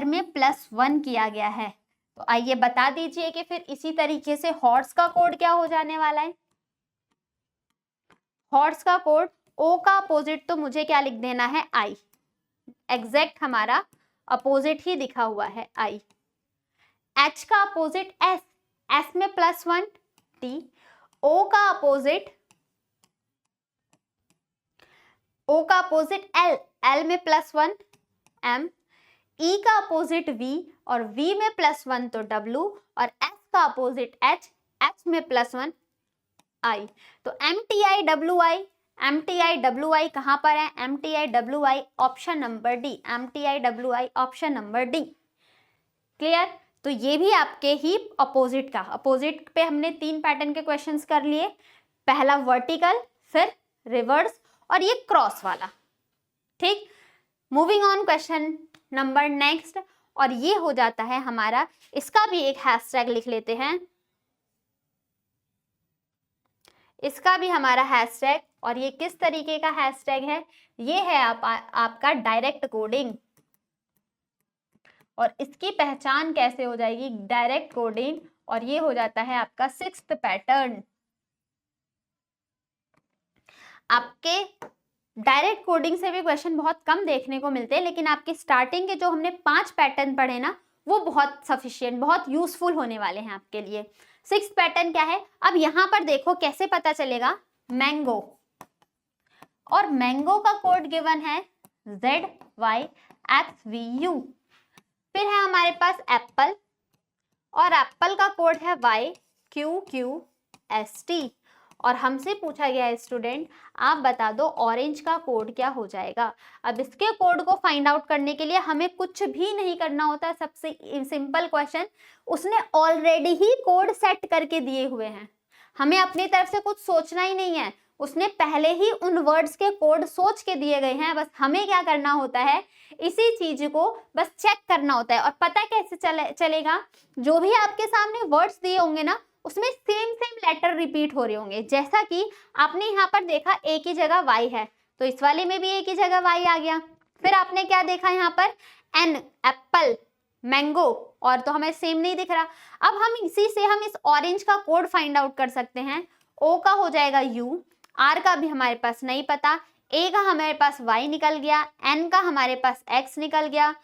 Speaker 1: में +1 किया गया है। तो आइए बता दीजिए कि फिर इसी तरीके से हॉर्स का कोड क्या हो जाने वाला है? हॉर्स का कोड, O का अपोजिट तो मुझे क्या लिख देना है? I, एग्जैक्ट हमारा अपोजिट ही दिखा हुआ है I। H का अपोजिट S, S में +1 T। O का अपोजिट L, L में +1 M। E का अपोजिट V, और V में +1 तो W, और S का अपोजिट H, H में +1 I। तो MTIWI कहां पर है? MTIWI option number D, MTIWI option number D. Clear? तो ये भी आपके ही अपोजिट का, अपोजिट पे हमने 3 पैटर्न के क्वेश्चंस कर लिए। पहला वर्टिकल, फिर रिवर्स, और ये क्रॉस वाला, ठीक। Moving on, question number next, और ये हो जाता है हमारा, इसका भी एक हैशटैग लिख लेते हैं, इसका भी हमारा हैशटैग, और ये किस तरीके का हैशटैग है? ये है आपका डायरेक्ट कोडिंग। और इसकी पहचान कैसे हो जाएगी? डायरेक्ट कोडिंग, और ये हो जाता है आपका 6th पैटर्न। आपके डायरेक्ट कोडिंग से भी क्वेश्चन बहुत कम देखने को मिलते हैं, लेकिन आपके स्टार्टिंग के जो हमने 5 पैटर्न पढ़े ना, वो बहुत सफिशिएंट, बहुत यूजफुल होने वाले हैं आपके लिए। 6th पैटर्न क्या है? अब यहां पर देखो कैसे पता चलेगा। मैंगो, और मैंगो का कोड गिवन है ZYXVU। फिर है हमारे पास एप्पल, और एप्पल का कोड है YQQST। और हमसे पूछा गया है स्टूडेंट, आप बता दो ऑरेंज का कोड क्या हो जाएगा। अब इसके कोड को फाइंड आउट करने के लिए हमें कुछ भी नहीं करना होता। सबसे सिंपल क्वेश्चन, उसने ऑलरेडी ही कोड सेट करके दिए हुए हैं, हमें अपनी तरफ से कुछ सोचना ही नहीं है। उसने पहले ही उन वर्ड्स के कोड सोच के दिए गए हैं, बस हमें क्या करना होता है, इसी चीज को बस चेक करना होता है। और पता कैसे चलेगा? जो भी आपके सामने वर्ड्स दिए होंगे ना, उसमें सेम लेटर रिपीट हो रहे होंगे। जैसा कि आपने यहाँ पर देखा A की जगह Y है, तो इस वाले में भी A की जगह Y आ गया। फिर आपने क्या देखा यहाँ पर? N, एप्पल, मैंगो, और तो हमें सेम नहीं दिख रहा। अब हम इसी से हम इस ऑरेंज का कोड फाइंड आउट कर सकते हैं। O का हो जाएगा U, R का भी हमारे पास नहीं पता, A का हमारे पास Y निकल गया, N का हमारे पास X निकल गया,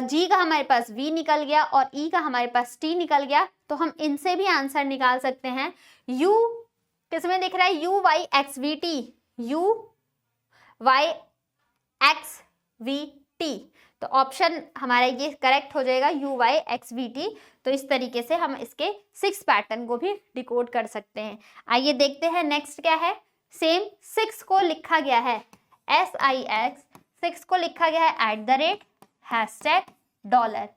Speaker 1: G का हमारे पास V निकल गया और E का हमारे पास T निकल गया। तो हम इनसे भी आंसर निकाल सकते हैं। U किसमें दिख रहा है? U Y X V T, U Y X V T, तो ऑप्शन हमारा ये करेक्ट हो जाएगा U Y X V T। तो इस तरीके से हम इसके 6 पैटर्न को भी डिकोड कर सकते हैं। आइए देखते हैं नेक्स्ट क्या है। सेम 6 को लिखा गया है SIX, 6 को लिखा गया है @ हैशटैग डॉलर,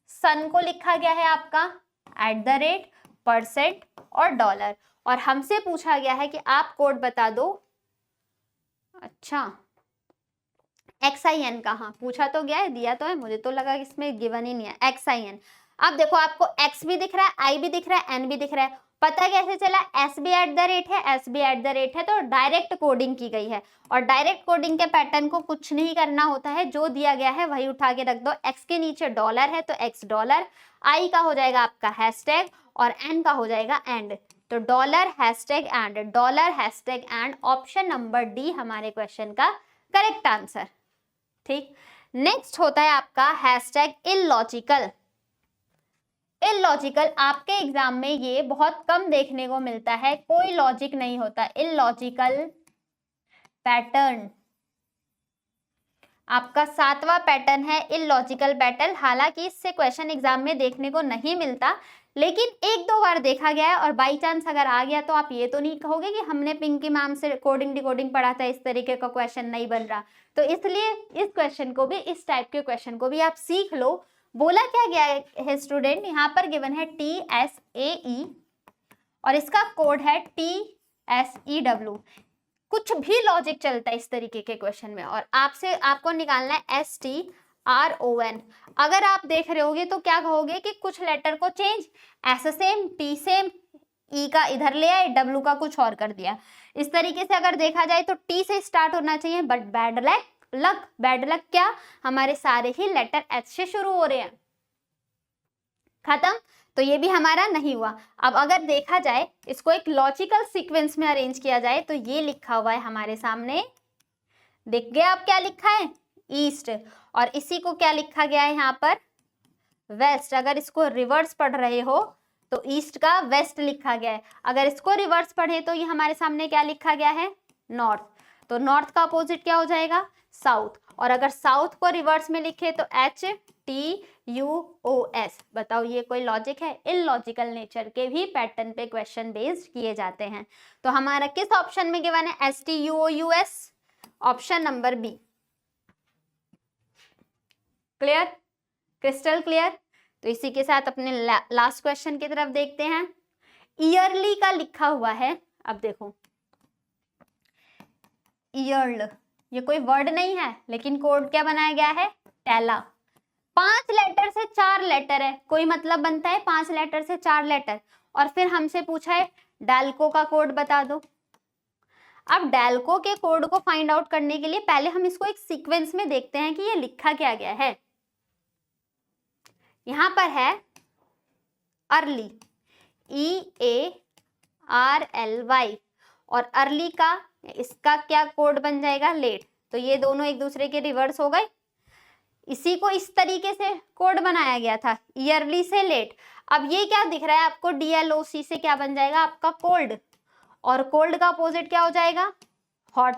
Speaker 1: सन को लिखा गया है आपका @ परसेंट और डॉलर, और हमसे पूछा गया है कि आप कोड बता दो। अच्छा, XIN कहाँ पूछा तो गया है, दिया तो है, मुझे तो लगा कि इसमें गिवन ही नहीं है XIN। अब देखो आपको X भी दिख रहा है, I भी दिख रहा है, N भी दिख रहा है, पता कैसे चला? S भी @ है, S भी @ है, तो डायरेक्ट कोडिंग की गई है। और डायरेक्ट कोडिंग के पैटर्न को कुछ नहीं करना होता है, जो दिया गया है वही उठा के रख दो। X के नीचे डॉलर है तो X डॉलर, I का हो जाएगा आपका हैशटैग और N का हो जाएगा एंड, तो dollar hashtag and, dollar hashtag and, option number D हमारे क्वेश्चन का करेक्ट आंसर। ठीक, नेक्स्ट होता है आपका हैशटैग इलॉजिकल। इलॉजिकल आपके एग्जाम में ये बहुत कम देखने को मिलता है, कोई लॉजिक नहीं होता। इलॉजिकल पैटर्न आपका 7वां पैटर्न है, इलॉजिकल पैटर्न। हालांकि इससे क्वेश्चन एग्जाम में देखने को नहीं मिलता, लेकिन 1-2 बार देखा गया है, और बाई चांस अगर आ गया तो आप ये तो नहीं कहोगे कि हमने पिंकी मैम से कोडिंग डिकोडिंग पढ़ा था, इस तरीके का क्वेश्चन नहीं बन रहा। तो इसलिए इस क्वेश्चन को भी, इस टाइप के क्वेश्चन को भी आप सीख लो। बोला क्या गया है स्टूडेंट, यहाँ पर गिवन है TSAE और इसका कोड है TSEW। कुछ भी लॉजिक चलता है इस तरीके के क्वेश्चन में, और आपको निकालना है STRON। अगर आप देख रहे होगे तो क्या कहोगे कि कुछ लेटर को change, S same, T same, E का इधर ले आए, W का कुछ और कर दिया। इस तरीके से अगर देखा जाए तो T से स्टार्ट होना चाहिए, बट बैड लक क्या, हमारे सारे ही लेटर H से शुरू हो रहे हैं। खत्म, तो ये भी हमारा नहीं हुआ। अब अगर देखा जाए, इसको एक लॉजिकल सीक्वेंस में अरेंज किया जाए, तो ये लिखा हुआ है हमारे सामने, देख गए आप क्या लिखा है? ईस्ट, और इसी को क्या लिखा गया है यहाँ पर? वेस्ट। अगर इसको रिवर्स पढ़ रहे हो तो ईस्ट का वेस्ट लिखा गया है, अगर इसको रिवर्स पढ़े तो ये हमारे सामने क्या लिखा गया है? नॉर्थ। तो नॉर्थ का अपोजिट क्या हो जाएगा? साउथ। और अगर साउथ को रिवर्स में लिखे तो HTUOS। बताओ ये कोई लॉजिक है? इलॉजिकल नेचर के भी पैटर्न पे क्वेश्चन बेस्ड किए जाते हैं। तो हमारा किस ऑप्शन में गिवन है? STUOUS, option number B. Clear? Crystal clear? तो इसी के साथ अपने लास्ट क्वेश्चन की तरफ देखते हैं। ईयरली का लिखा हुआ है, अब देखो ईयर्ड, ये कोई वर्ड नहीं है, लेकिन कोड क्या बनाया गया है? टेला। 5 लेटर से 4 लेटर है, कोई मतलब बनता है 5 लेटर से 4 लेटर, और फिर हमसे पूछा है डेल्को का कोड बता दो। अब डेल्को के कोड को फाइंड आउट करने के लिए पहले हम इसको एक सीक्वेंस में देखते हैं कि ये लिखा क्या गया है। यहां पर है अर्ली, EARLY, और अर्ली का इसका क्या कोड बन जाएगा? लेट। तो ये दोनों एक दूसरे के रिवर्स हो गए, इसी को इस तरीके से कोड बनाया गया था, ईयरली से लेट। अब ये क्या दिख रहा है आपको? DLOC से क्या बन जाएगा आपका? कोल्ड, और कोल्ड का अपोजिट क्या हो जाएगा? हॉट।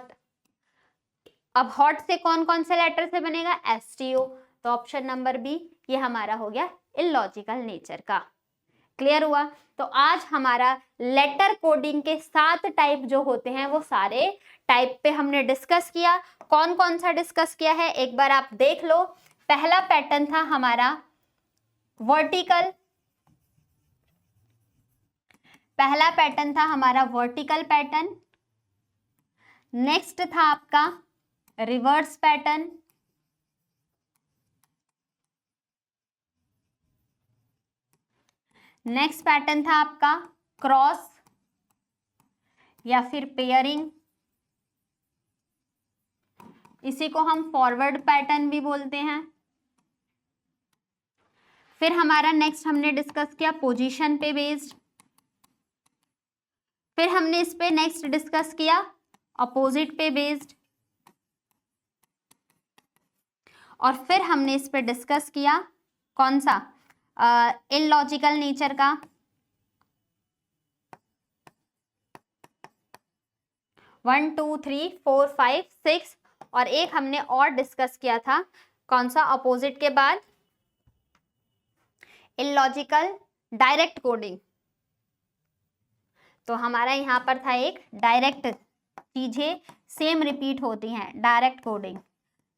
Speaker 1: अब हॉट से कौन कौन से लेटर से बनेगा? STO। तो ऑप्शन नंबर बी ये हमारा हो गया इलॉजिकल नेचर का। क्लियर हुआ? तो आज हमारा लेटर कोडिंग के 7 टाइप जो होते हैं वो सारे टाइप पे हमने डिस्कस किया। कौन कौन सा डिस्कस किया है एक बार आप देख लो। पहला पैटर्न था हमारा वर्टिकल, पहला पैटर्न था हमारा वर्टिकल पैटर्न। नेक्स्ट था आपका रिवर्स पैटर्न, नेक्स्ट पैटर्न था आपका क्रॉस या फिर पेयरिंग, इसी को हम फॉरवर्ड पैटर्न भी बोलते हैं। फिर हमारा नेक्स्ट हमने डिस्कस किया पोजीशन पे बेस्ड, फिर हमने इस पे नेक्स्ट डिस्कस किया अपोजिट पे बेस्ड, और फिर हमने इस पे डिस्कस किया कौन सा इलॉजिकल नेचर का, one two three four five six, और एक हमने और डिस्कस किया था कौन सा अपोजिट के बाद इलॉजिकल डायरेक्ट कोडिंग। तो हमारा यहाँ पर था एक डायरेक्ट, चीजें सेम रिपीट होती हैं, डायरेक्ट कोडिंग।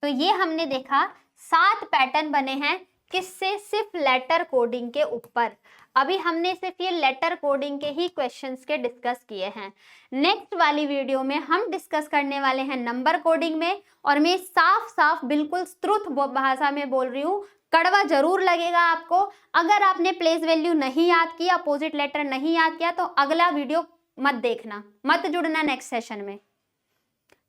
Speaker 1: तो ये हमने देखा 7 पैटर्न बने हैं, किससे? सिर्फ लेटर कोडिंग के ऊपर। अभी हमने सिर्फ ये लेटर कोडिंग के ही क्वेश्चंस के डिस्कस किए हैं। नेक्स्ट वाली वीडियो में हम डिस्कस करने वाले हैं नंबर कोडिंग में, और मैं साफ साफ बिल्कुल श्रुत भाषा में बोल रही हूँ, कड़वा जरूर लगेगा आपको। अगर आपने प्लेस वैल्यू नहीं याद किया, अपोजिट लेटर नहीं याद किया, तो अगला वीडियो मत देखना, मत जुड़ना नेक्स्ट सेशन में।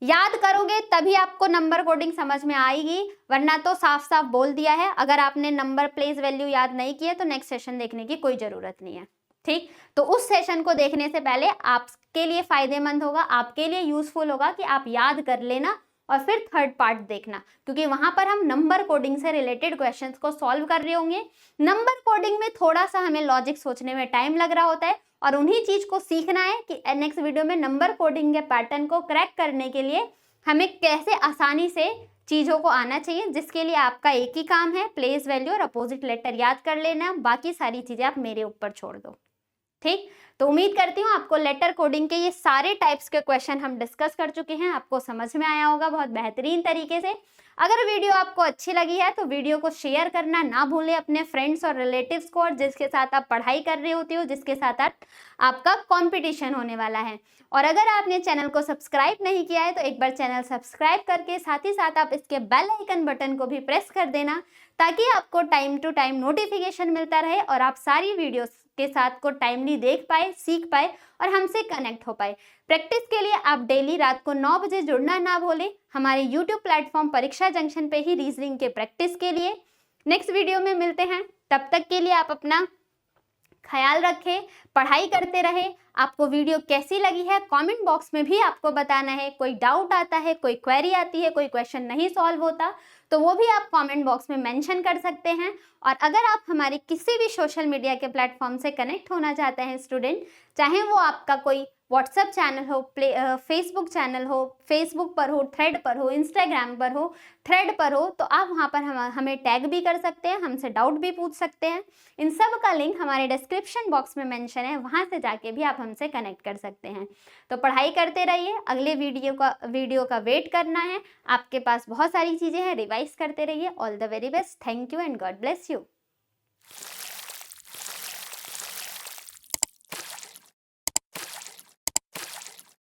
Speaker 1: याद करोगे तभी आपको नंबर कोडिंग समझ में आएगी, वरना तो साफ साफ बोल दिया है, अगर आपने नंबर प्लेस वैल्यू याद नहीं किए तो नेक्स्ट सेशन देखने की कोई जरूरत नहीं है। ठीक, तो उस सेशन को देखने से पहले आपके लिए फायदेमंद होगा, आपके लिए यूजफुल होगा कि आप याद कर लेना और फिर थर्ड पार्ट देखना, क्योंकि वहां पर हम नंबर कोडिंग से रिलेटेड क्वेश्चंस को सॉल्व कर रहे होंगे। नंबर कोडिंग में थोड़ा सा हमें लॉजिक सोचने में टाइम लग रहा होता है, और उन्हीं चीज को सीखना है कि नेक्स्ट वीडियो में नंबर कोडिंग के पैटर्न को क्रैक करने के लिए हमें कैसे आसानी से चीजों को आना चाहिए, जिसके लिए आपका एक ही काम है, प्लेस वैल्यू और अपोजिट लेटर याद कर लेना, बाकी सारी चीजें आप मेरे ऊपर छोड़ दो। ठीक, तो उम्मीद करती हूँ आपको लेटर कोडिंग के ये सारे टाइप्स के क्वेश्चन हम डिस्कस कर चुके हैं, आपको समझ में आया होगा बहुत बेहतरीन तरीके से। अगर वीडियो आपको अच्छी लगी है तो वीडियो को शेयर करना ना भूलें अपने फ्रेंड्स और रिलेटिव्स को, और जिसके साथ आप पढ़ाई कर रहे होते हो, जिसके साथ आपका कंपटीशन होने वाला है। और अगर आपने चैनल को सब्सक्राइब नहीं किया है तो एक बार चैनल सब्सक्राइब करके साथ ही साथ आप इसके बेल आइकन बटन को भी प्रेस कर देना, ताकि आपको टाइम टू टाइम नोटिफिकेशन मिलता रहे और आप सारी वीडियोस के साथ को टाइमली देख पाए, सीख पाए और हमसे कनेक्ट हो पाए। प्रैक्टिस के लिए आप डेली रात को 9 बजे जुड़ना ना भूलें हमारे यूट्यूब प्लेटफॉर्म परीक्षा जंक्शन पे ही रीजनिंग के प्रैक्टिस के लिए। नेक्स्ट वीडियो में मिलते हैं, तब तक के लिए आप अपना ख्याल रखें, पढ़ाई करते रहे। आपको वीडियो कैसी लगी है कमेंट बॉक्स में भी आपको बताना है। कोई डाउट आता है, कोई क्वेरी आती है, कोई क्वेश्चन नहीं सॉल्व होता, तो वो भी आप कमेंट बॉक्स में मेंशन कर सकते हैं। और अगर आप हमारे किसी भी सोशल मीडिया के प्लेटफॉर्म से कनेक्ट होना चाहते हैं स्टूडेंट, चाहे वो आपका कोई व्हाट्सएप चैनल हो, फेसबुक चैनल हो, फेसबुक पर हो, थ्रेड पर हो, इंस्टाग्राम पर हो, थ्रेड पर हो, तो आप वहाँ पर हमें टैग भी कर सकते हैं, हमसे डाउट भी पूछ सकते हैं। इन सब का लिंक हमारे डिस्क्रिप्शन बॉक्स में मेंशन है, वहाँ से जाके भी आप हमसे कनेक्ट कर सकते हैं। तो पढ़ाई करते रहिए, अगले वीडियो का वेट करना है, आपके पास बहुत सारी चीज़ें हैं, रिवाइज करते रहिए। All the very best, thank you and God bless you.